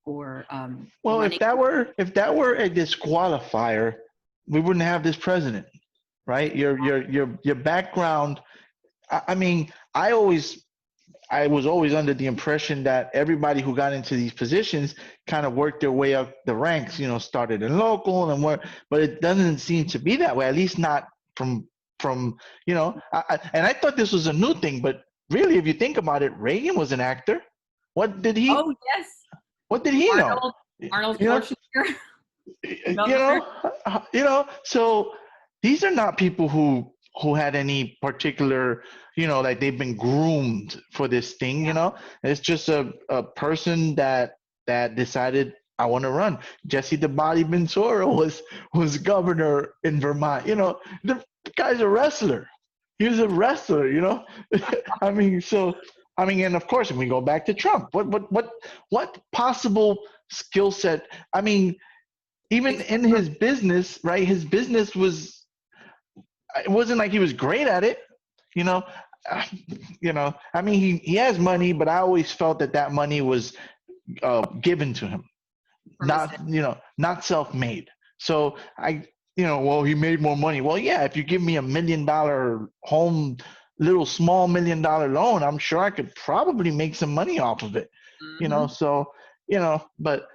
well, running. if that were a disqualifier, we wouldn't have this president, right? Your background. I mean, I was always under the impression that everybody who got into these positions kind of worked their way up the ranks, started in local and work, but it doesn't seem to be that way, at least not from and I thought this was a new thing, but really, if you think about it, Reagan was an actor. What did he Oh yes, what did he know? Arnold You know, Schwarzenegger. you know, so these are not people who had any particular, like they've been groomed for this thing, It's just a person that decided I want to run. Jesse the Body Ventura was governor in Vermont. The guy's a wrestler. He was a wrestler. I mean, and of course, when we go back to Trump, what possible skill set? I mean, even in his business, right? His business was, it wasn't like he was great at it, you know. I mean, he has money, but I always felt that money was given to him, From a not self-made. So well, he made more money. Well, yeah, if you give me $1 million home, little small $1 million loan, I'm sure I could probably make some money off of it. So but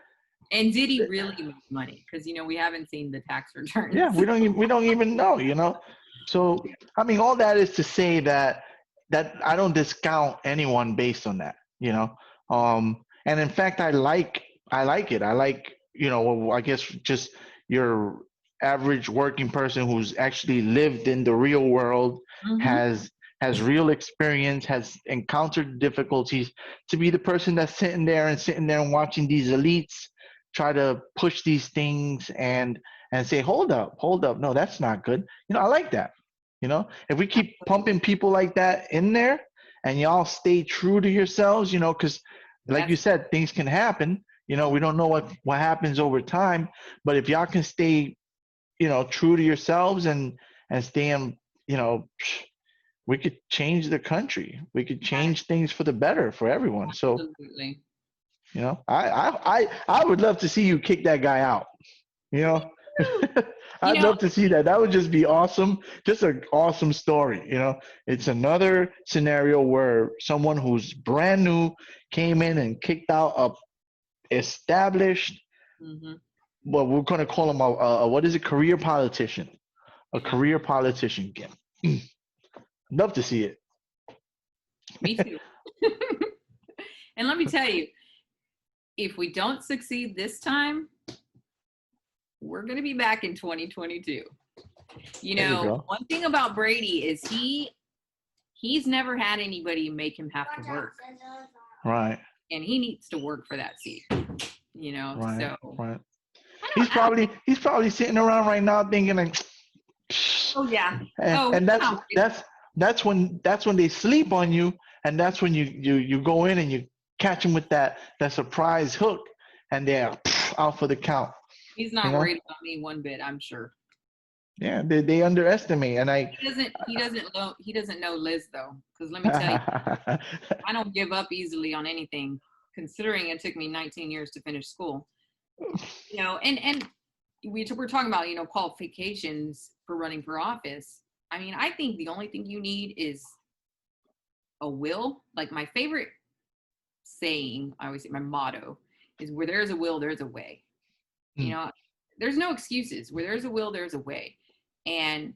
and did he really make money? Because we haven't seen the tax returns. yeah, we don't even know. So I mean, all that is to say that I don't discount anyone based on that. And in fact, I like it. I like, I guess just your average working person who's actually lived in the real world, has real experience, has encountered difficulties, to be the person that's sitting there and watching these elites try to push these things and say, hold up, no, that's not good. I like that. If we keep pumping people like that in there and y'all stay true to yourselves, because like you said, things can happen. We don't know what happens over time, but if y'all can stay, true to yourselves and stay in, we could change the country. We could change things for the better for everyone. So, Absolutely. I would love to see you kick that guy out. I'd love to see that. That would just be awesome. Just an awesome story. It's another scenario where someone who's brand new came in and kicked out a established, well, we're going to call him a what is it? Career politician. A career politician. Love to see it. Me too. And let me tell you, if we don't succeed this time, we're going to be back in 2022. You There you know, go. one thing about Brady is he's never had anybody make him have to work. Right. And he needs to work for that seat. You know, Right. so Right. I don't know. He's probably sitting around right now thinking like, Oh yeah. and that's when they sleep on you, and that's when you go in and you catch them with that surprise hook, and they're out for the count. He's not worried about me one bit, I'm sure. Yeah, they underestimate, and He doesn't know Liz though, because let me tell you, I don't give up easily on anything, considering it took me 19 years to finish school. You know, and we're talking about, you know, qualifications for running for office. I mean, I think the only thing you need is a will. Like my favorite saying, I always say my motto is, where there's a will, there's a way. You know, there's no excuses. Where there's a will, there's a way. And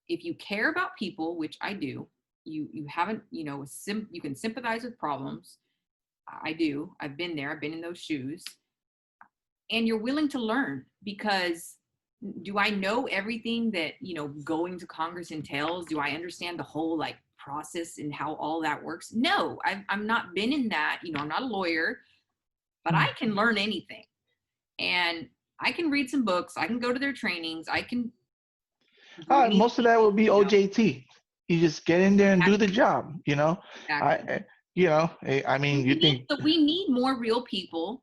if you care about people, which I do, you haven't, you know, you can sympathize with problems. I do. I've been there. I've been in those shoes. And you're willing to learn, because do I know everything that, you know, going to Congress entails? Do I understand the whole like process and how all that works? No, I'm not been in that. You know, I'm not a lawyer, but I can learn anything. And I can read some books. I can go to their trainings. I can. Most of that will be OJT. You just get in there and do the job. You know, Exactly. I mean, you think. So we need more real people.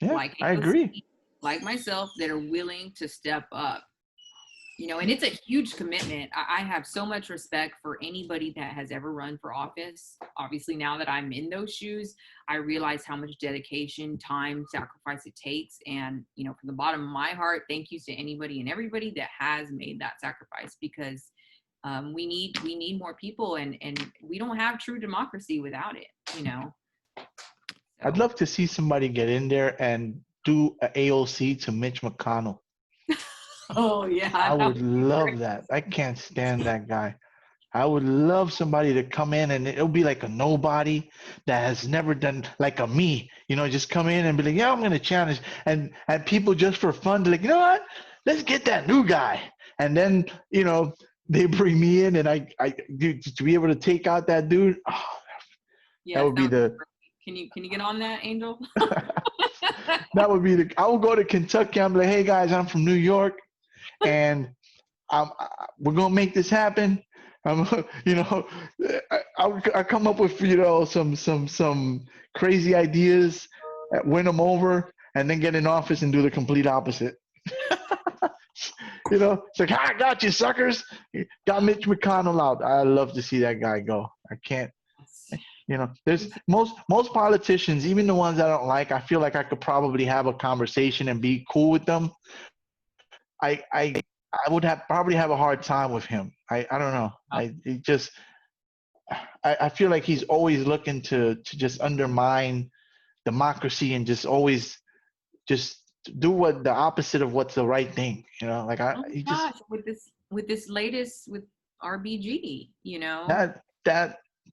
Yeah, like I agree. Like myself, that are willing to step up. You know, and it's a huge commitment. I have so much respect for anybody that has ever run for office. Obviously, now that I'm in those shoes, I realize how much dedication, time, sacrifice it takes. And, you know, from the bottom of my heart, thank you to anybody and everybody that has made that sacrifice, because we need more people, and we don't have true democracy without it, you know. So. I'd love to see somebody get in there and do an AOC to Mitch McConnell. Oh yeah, I would love that. I can't stand that guy. I would love somebody to come in, and it'll be like a nobody that has never done, like a me, you know, just come in and be like, yeah, I'm going to challenge. And people just for fun, they're like, you know what? Let's get that new guy. And then, you know, they bring me in, and I to be able to take out that dude. Oh, yes, that would be the. Can you get on that, Angel? That would be the. I will go to Kentucky. I'm like, hey guys, I'm from New York, and we're gonna make this happen. You know, I come up with, you know, some crazy ideas, win them over, and then get in office and do the complete opposite. You know, it's like, I got you, suckers. Got Mitch McConnell out. I love to see that guy go. I can't. You know, there's most politicians, even the ones I don't like, I feel like I could probably have a conversation and be cool with them. I would probably have a hard time with him. I don't know. I feel like he's always looking to just undermine democracy, and just always just do what the opposite of what's the right thing. You know, like with this latest with RBG, you know,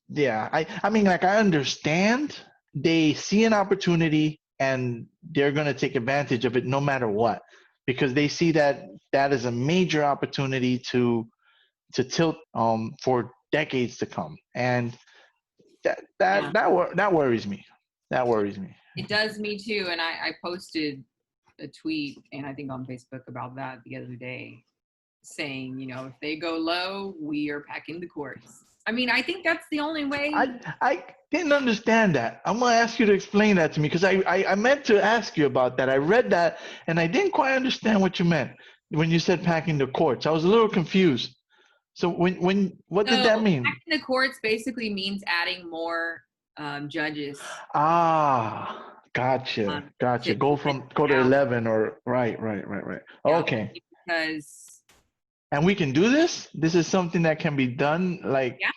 yeah. I mean, like, I understand they see an opportunity and they're going to take advantage of it no matter what, because they see that is a major opportunity to tilt for decades to come. And that worries me. That worries me. It does me too. And I posted a tweet, and I think on Facebook, about that the other day, saying, you know, if they go low, we are packing the courts. I mean, I think that's the only way. I didn't understand that. I'm going to ask you to explain that to me, because I meant to ask you about that. I read that, and I didn't quite understand what you meant when you said packing the courts. I was a little confused. So what did that mean? Packing the courts basically means adding more judges. Ah, gotcha. Go to 11 or right. Okay. Because. And we can do this? This is something that can be done, like. Yeah.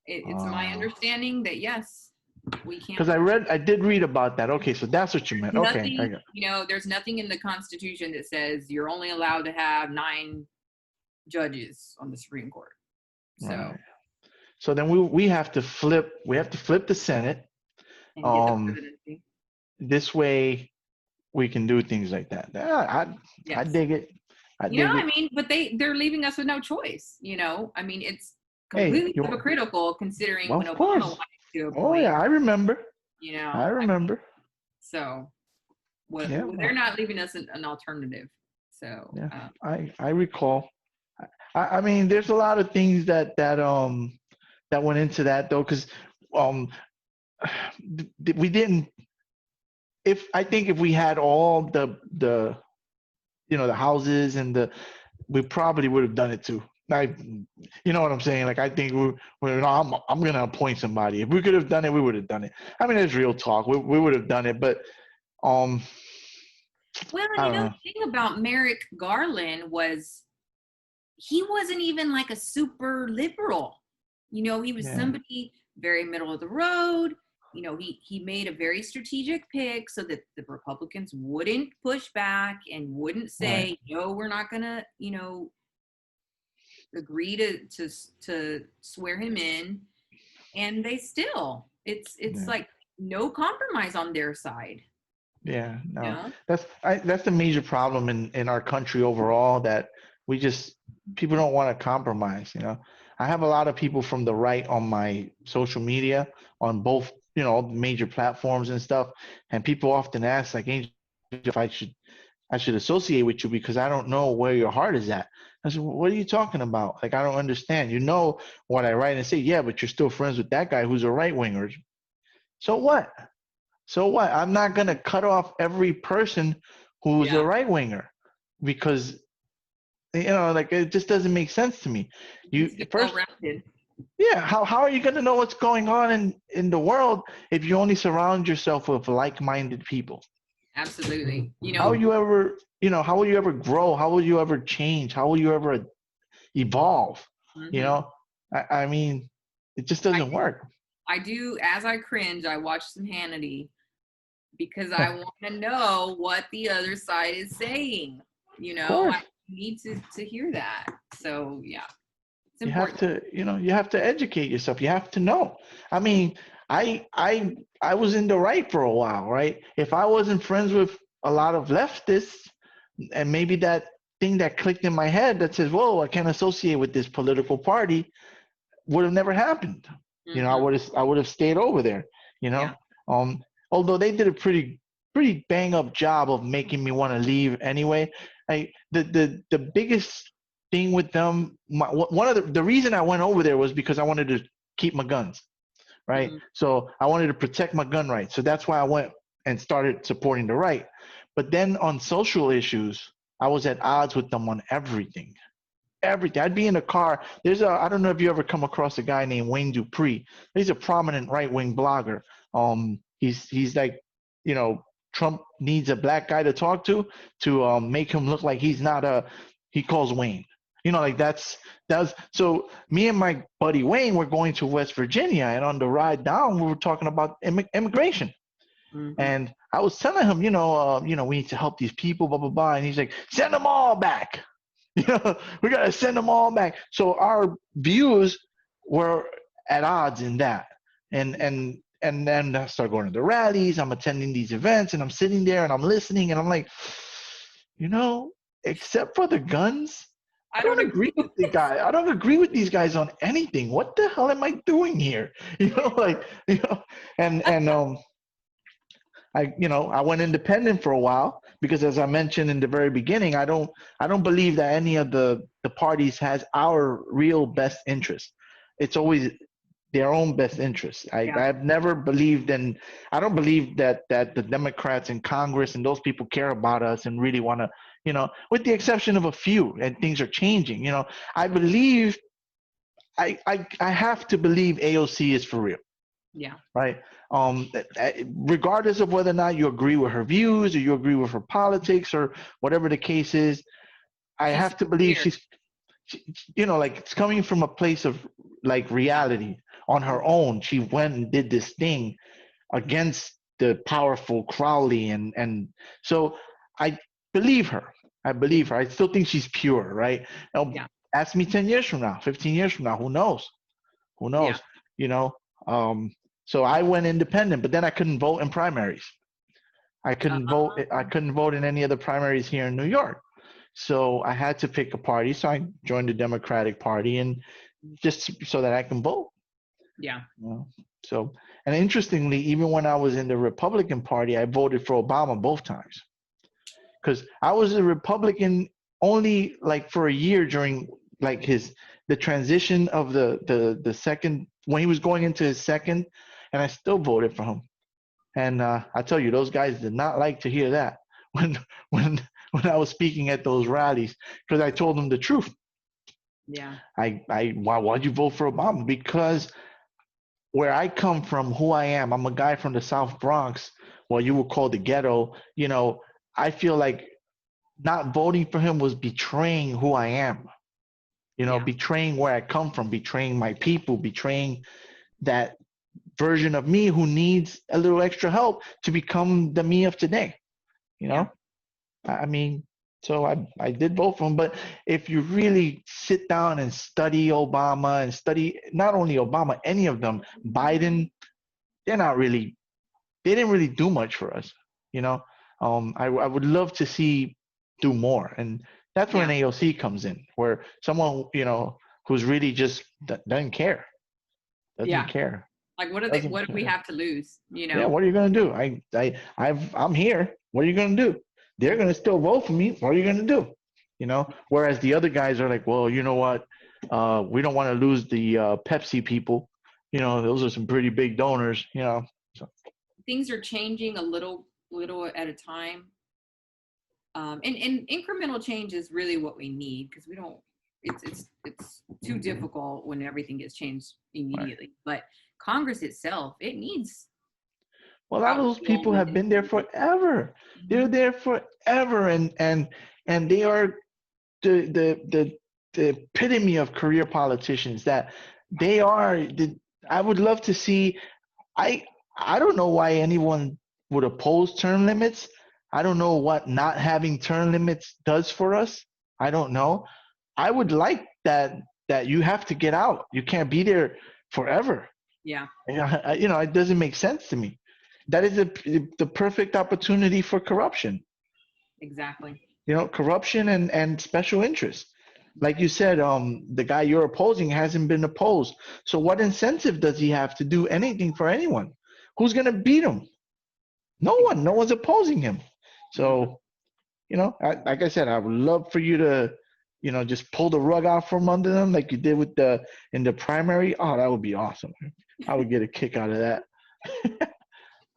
It's my understanding that yes, we can. Because I did read about that. Okay, so that's what you meant. Okay. You know, there's nothing in the Constitution that says you're only allowed to have 9 judges on the Supreme Court. So, So then we have to flip. We have to flip the Senate. And get the Um, presidency. this way we can do things like that. I Yes. dig it. I You know, dig I it. mean, but they're leaving us with no choice. You know, I mean, it's Hey, completely hypocritical considering when of Obama course. wanted to Oh appoint. yeah, I remember. You know, I remember. so what Yeah, they're not leaving us an alternative. So yeah. I recall. I mean, there's a lot of things that went into that though, because um we didn't. If I think if we had all the the houses and we probably would have done it too. Like, you know what I'm saying? Like, I think we're no, I'm gonna appoint somebody. If we could have done it, we would have done it. I mean, it's real talk. We would have done it, but um, well, and I you don't know, know. the thing about Merrick Garland was he wasn't even like a super liberal. You know, he was Yeah, somebody very middle of the road. You know, he made a very strategic pick so that the Republicans wouldn't push back and wouldn't right. say, no, we're not gonna, you know, agree to swear him in. And they still, it's Yeah, like no compromise on their side. yeah. You No, know? that's the major problem in our country overall, that we just people don't want to compromise. I have a lot of people from the right on my social media on both major platforms and stuff, and people often ask like, Angel, if I should associate with you because I don't know where your heart is at. I said, what are you talking about? Like, I don't understand. You know what I write and say, yeah, but you're still friends with that guy who's a right winger. So what? So what? I'm not gonna cut off every person who's a Yeah. right winger because like, it just doesn't make sense to me. Needs You to be well first, rounded. yeah. How are you gonna know what's going on in the world if you only surround yourself with like-minded people? Absolutely. You How will know, you ever, how will you ever grow? How will you ever change? How will you ever evolve? You mhm. know, I mean, it just doesn't work. I do, as I cringe, I watch some Hannity because I want to know what the other side is saying. You Of know, course, I need to hear that. So yeah, it's you have important. to, you have to educate yourself. You have to know. I mean, I was in the right for a while, right? If I wasn't friends with a lot of leftists, and maybe that thing that clicked in my head that says, "Whoa, I can't associate with this political party," would have never happened. I Hmm. would have stayed over there. You Yeah. know, um, although they did a pretty bang up job of making me want to leave anyway. The biggest thing with them, one of the reason I went over there was because I wanted to keep my guns, right? Hmm. So I wanted to protect my gun rights. So that's why I went and started supporting the right. But then on social issues, I was at odds with them on everything. I'd be in a car. I don't know if you ever come across a guy named Wayne Dupree. He's a prominent right wing blogger. He's like, Trump needs a black guy to talk to make him look like he's not he calls Wayne. Like that's so me and my buddy Wayne were going to West Virginia, and on the ride down we were talking about immigration. Hmm. And I was telling him, we need to help these people, blah blah blah. And he's like, send them all back. We gotta send them all back. So our views were at odds in that. And then I start going to the rallies. I'm attending these events, and I'm sitting there and I'm listening, and I'm like, you know, except for the guns, I I don't don't agree agree with with the this. guy. I don't agree with these guys on anything. What the hell am I doing here? Like, and I went independent for a while because, as I mentioned in the very beginning, I don't believe that any of the parties has our real best interest. It's always their own best interest. Yeah. I've never believed in. I don't believe that the Democrats in Congress and those people care about us and really want to, with the exception of a few, and things are changing. I believe. I have to believe AOC is for real, Yeah. right? Regardless of whether or not you agree with her views or you agree with her politics or whatever the case is, I She's have to believe sincere. like, it's coming from a place of like Yeah. reality. On her own, she went and did this thing against the powerful Crowley, and so I believe her. I believe her. I still think she's pure, right? Now, Yeah. ask me 10 years from now, 15 years from now, who knows? Who Yeah. knows? You know. So I went independent, but then I couldn't vote in primaries. I couldn't vote. I couldn't vote in any of the primaries here in New York. So I had to pick a party. So I joined the Democratic Party, and just so that I can vote. Yeah. You know? So, and interestingly, even when I was in the Republican Party, I voted for Obama both times, because I was a Republican only like for a year during like the transition of the second, when he was going into his second, and I still voted for him. And I tell you, those guys did not like to hear that when when when I was speaking at those rallies, because I told them the truth. Yeah. Why'd you vote for Obama? Because where I come from, who I am, I'm a guy from the South Bronx, what you would call the ghetto. You know, I feel like not voting for him was betraying who I am. You know, Yeah. betraying where I come from, betraying my people, betraying that version of me who needs a little extra help to become the me of today. You know, I mean, so I did vote for him. But if you really sit down and study Obama and study not only Obama, any of them, Biden, they're not really, they didn't really do much for us. You know, I would love to see do more. And that's where Yeah. an AOC comes in, where someone, you know, who's really just doesn't care, doesn't Yeah. care, Like, doesn't what do we care. have to lose? You Yeah, know? what are you gonna do? I'm here. What are you gonna do? They're gonna still vote for me. What are you gonna do? You know. Whereas the other guys are like, well, you know what? We don't want to lose the Pepsi people. You know, those are some pretty big donors. You know. So, Things are changing a little at a time. And incremental change is really what we need, because we don't, it's too difficult when everything gets changed right. immediately. But Congress itself, it needs Well, a lot of those outfilled people with have been there individuals. forever. They're Mhm. there forever, and they are the epitome of career politicians. That they are. I would love to see. I I don't know why anyone would oppose term limits. I don't know what not having term limits does for us. I don't know. I would like that you have to get out. You can't be there forever. Yeah, You know, it doesn't make sense to me. That is the perfect opportunity for corruption. exactly. You know, corruption and special interests. Like you said, the guy you're opposing hasn't been opposed. So what incentive does he have to do anything for anyone? Who's gonna beat him? No one. No one's opposing him. Yeah. So, you know, like I said, I would love for you to, you know, just pull the rug out from under them like you did with the in the primary. Oh, that would be awesome. I would get a kick out of that.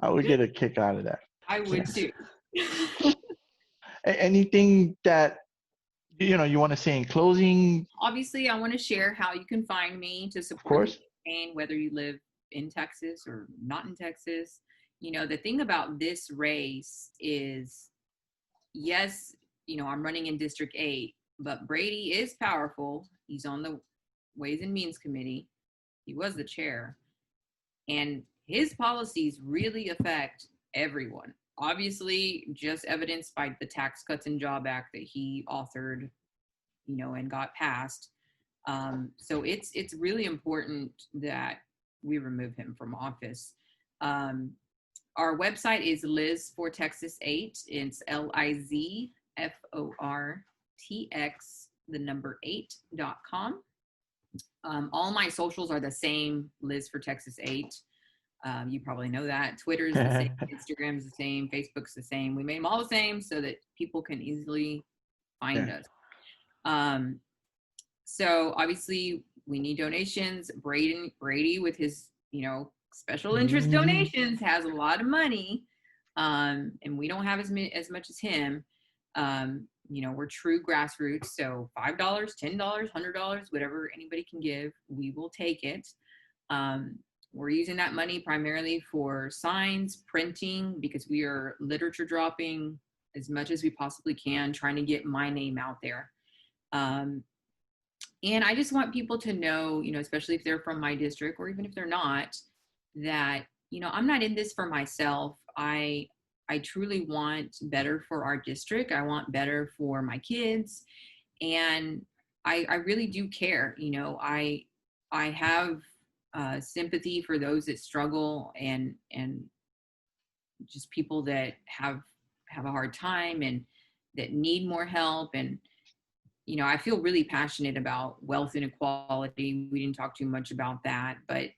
I would get a kick out of that. I would Yes. too. Anything that you know you want to say in closing? Obviously, I want to share how you can find me to Of support the course. campaign, whether you live in Texas or not in Texas. You know, the thing about this race is, yes, you know, I'm running in District 8, but Brady is powerful. He's on the Ways and Means Committee. He was the chair. And his policies really affect everyone. Obviously, just evidenced by the Tax Cuts and Job Act that he authored, you know, and got passed. So it's really important that we remove him from office. Our website is Liz for Texas 8. It's LIZFORTX, the number 8.com. All my socials are the same, Liz for Texas 8. You probably know that. Twitter is the same, Instagram is the same, Facebook's the same. We made them all the same so that people can easily find Yeah. us. So obviously we need donations. Brady with his, you know, special interest Mhm. donations has a lot of money. And we don't have as much as him. You know, we're true grassroots. So $5, $10, $100, whatever anybody can give, we will take it. We're using that money primarily for signs, printing, because we are literature dropping as much as we possibly can, trying to get my name out there. And I just want people to know, you know, especially if they're from my district or even if they're not, that, you know, I'm not in this for myself. I truly want better for our district. I want better for my kids. And I really do care. You know, I have sympathy for those that struggle and just people that have a hard time and that need more help. And I feel really passionate about wealth inequality. We didn't talk too much about that, but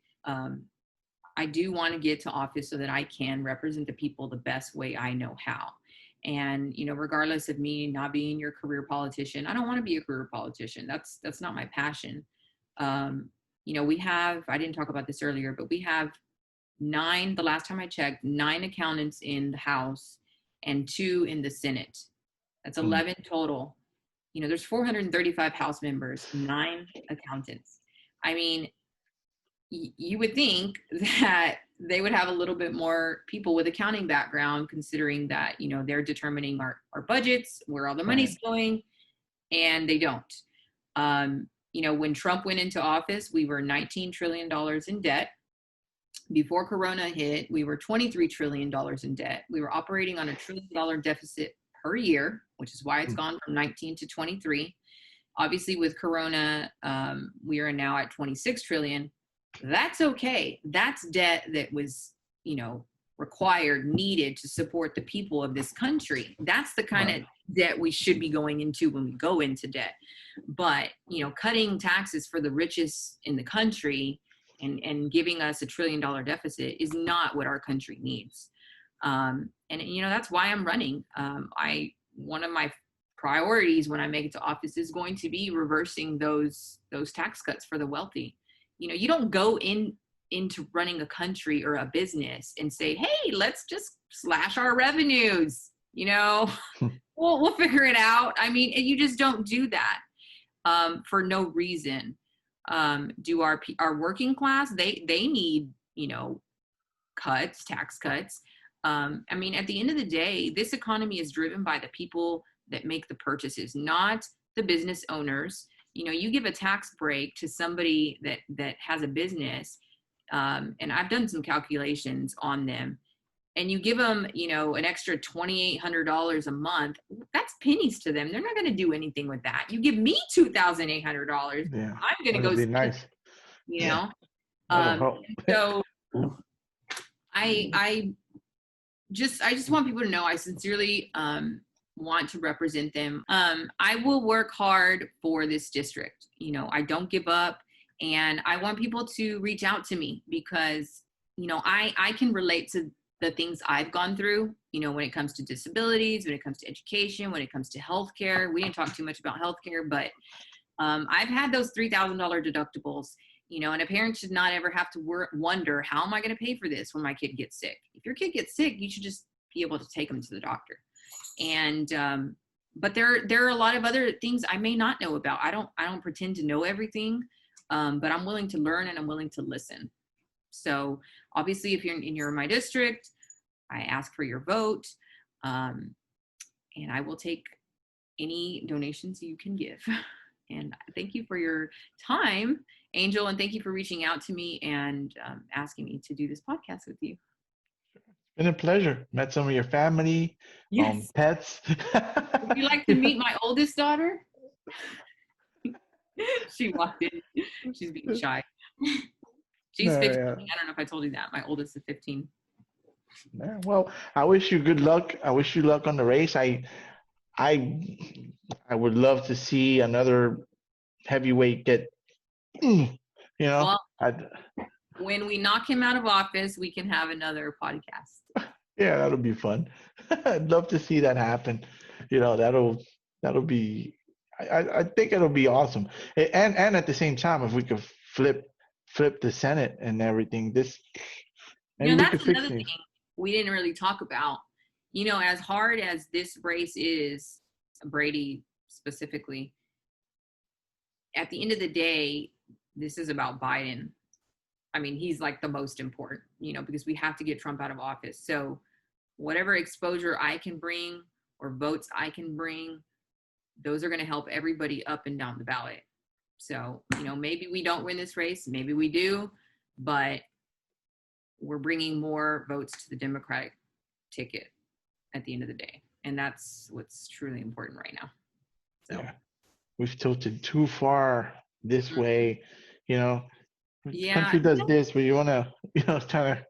I do want to get to office so that I can represent the people the best way I know how. And regardless of me not being your career politician, I don't want to be a career politician. That's not my passion. We have, I didn't talk about this earlier, but we have 9, the last time I checked, 9 accountants in the House and 2 in the Senate. That's 11 total. There's 435 House members, 9 accountants. I mean, you would think that they would have a little bit more people with accounting background, considering that, they're determining our budgets, where all the money's going, and they don't. When Trump went into office, we were $19 trillion in debt. Before Corona hit, we were $23 trillion in debt. We were operating on $1 trillion deficit per year, which is why it's gone from 19 to 23. Obviously, with Corona, we are now at 26 trillion. That's okay. That's debt that was, required, needed to support the people of this country. That's the kind of debt we should be going into when we go into debt. But, cutting taxes for the richest in the country and giving us $1 trillion deficit is not what our country needs. And that's why I'm running. One of my priorities when I make it to office is going to be reversing those tax cuts for the wealthy. You don't go into running a country or a business and say, hey, let's just slash our revenues. We'll figure it out. I mean, you just don't do that for no reason. Do our working class, they need, tax cuts. I mean, at the end of the day, this economy is driven by the people that make the purchases, not the business owners. You give a tax break to somebody that has a business, and I've done some calculations on them, and you give them, an extra $2,800 a month, that's pennies to them. They're not going to do anything with that. You give me $2,800, Yeah, I'm going to go be spend, nice. So I just want people to know I sincerely want to represent them. I will work hard for this district. I don't give up, and I want people to reach out to me because, I can relate to the things I've gone through, when it comes to disabilities, when it comes to education, when it comes to healthcare. We didn't talk too much about healthcare, but I've had those $3,000 deductibles, and a parent should not ever have to wonder, how am I going to pay for this when my kid gets sick? If your kid gets sick, you should just be able to take them to the doctor. And but there are a lot of other things I may not know about. I don't pretend to know everything, but I'm willing to learn and I'm willing to listen. So obviously, if you're in my district, I ask for your vote, and I will take any donations you can give. And thank you for your time, Angel, and thank you for reaching out to me and asking me to do this podcast with you. It's been a pleasure. Met some of your family, Yes. pets. Would you like to meet my oldest daughter? She walked in. She's being shy. She's 15. Yeah. I don't know if I told you that. My oldest is 15. Yeah, well, I wish you good luck. I wish you luck on the race. I would love to see another heavyweight get, Well, when we knock him out of office, we can have another podcast. Yeah, that'll be fun. I'd love to see that happen. That'll be, I think it'll be awesome. And at the same time, if we could flip the Senate and everything, maybe we that's could fix another things. thing we didn't really talk about. As hard as this race is, Brady specifically, at the end of the day, this is about Biden. I mean, he's like the most important, because we have to get Trump out of office. So whatever exposure I can bring or votes I can bring, those are going to help everybody up and down the ballot. So, maybe we don't win this race, maybe we do, but we're bringing more votes to the Democratic ticket at the end of the day. And that's what's truly important right now. So Yeah. We've tilted too far this way, Yeah. country does this, but you want to, kind of.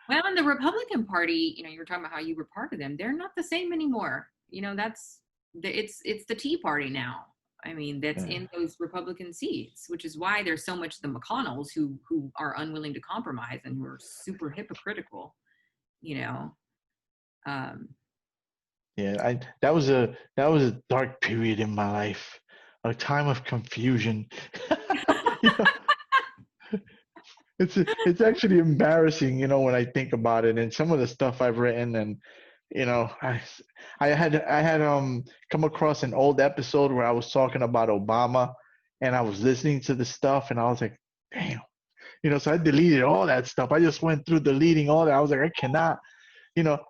Well, in the Republican Party, you were talking about how you were part of them. They're not the same anymore. It's the Tea Party now. I mean, that's in those Republican seats, which is why there's so much the McConnells who are unwilling to compromise and who are super hypocritical. Yeah, that was a dark period in my life, a time of confusion. You know, it's actually embarrassing, when I think about it, and some of the stuff I've written, and I had come across an old episode where I was talking about Obama, and I was listening to the stuff, and I was like, damn, so I deleted all that stuff. I just went through deleting all that. I was like, I cannot,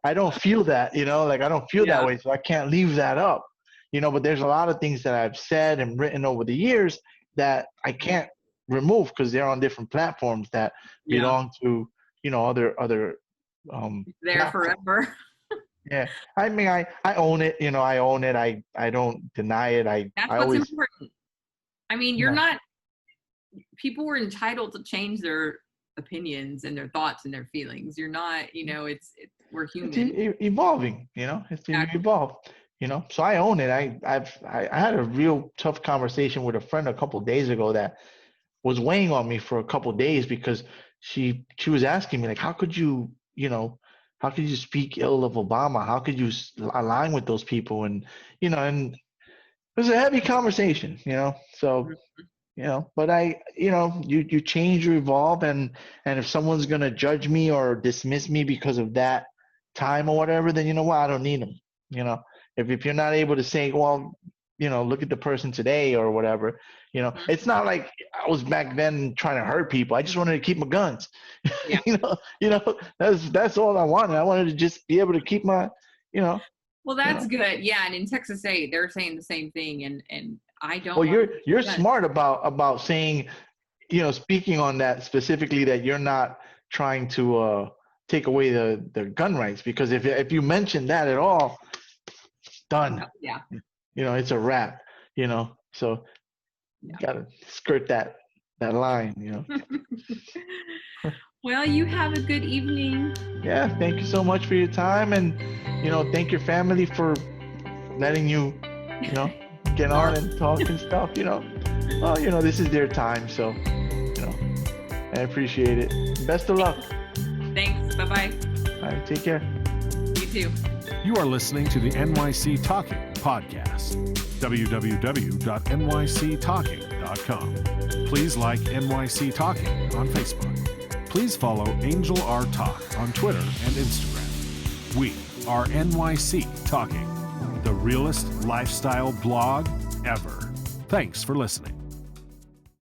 I don't feel that, like I don't feel that way, so I can't leave that up, but there's a lot of things that I've said and written over the years that I can't remove because they're on different platforms that belong to, other there platforms. forever. Yeah, I mean, I own it. I own it. I don't deny it. That's I what's always, important. I mean, you're not. People were entitled to change their opinions and their thoughts and their feelings. You're not. We're human. It's evolving. It's Exactly. evolved. So I own it. I had a real tough conversation with a friend a couple of days ago that was weighing on me for a couple of days because she was asking me like, how could you, how could you speak ill of Obama? How could you align with those people? And, and it was a heavy conversation, so, but you change, you evolve. And if someone's going to judge me or dismiss me because of that time or whatever, then you know what? I don't need them. If you're not able to say, well, look at the person today or whatever, it's not like I was back then trying to hurt people. I just wanted to keep my guns. Yeah. That's all I wanted. I wanted to just be able to keep my, Well, that's good. Yeah. And in Texas A, they're saying the same thing. And I don't. Well, you're smart about saying, speaking on that specifically, that you're not trying to take away the gun rights, because if you mention that at all, done. Yeah. It's a wrap, so you gotta skirt that line, Well, you have a good evening. Yeah, thank you so much for your time, and thank your family for letting you get on and talk and stuff. Well, this is their time, so I appreciate it. Best of luck. Thanks. Bye-bye. All right, take care. You too. You are listening to the NYC Talking podcast. www.nyctalking.com. Please like NYC Talking on Facebook. Please follow Angel R Talk on Twitter and Instagram. We are NYC Talking, the realest lifestyle blog ever. Thanks for listening.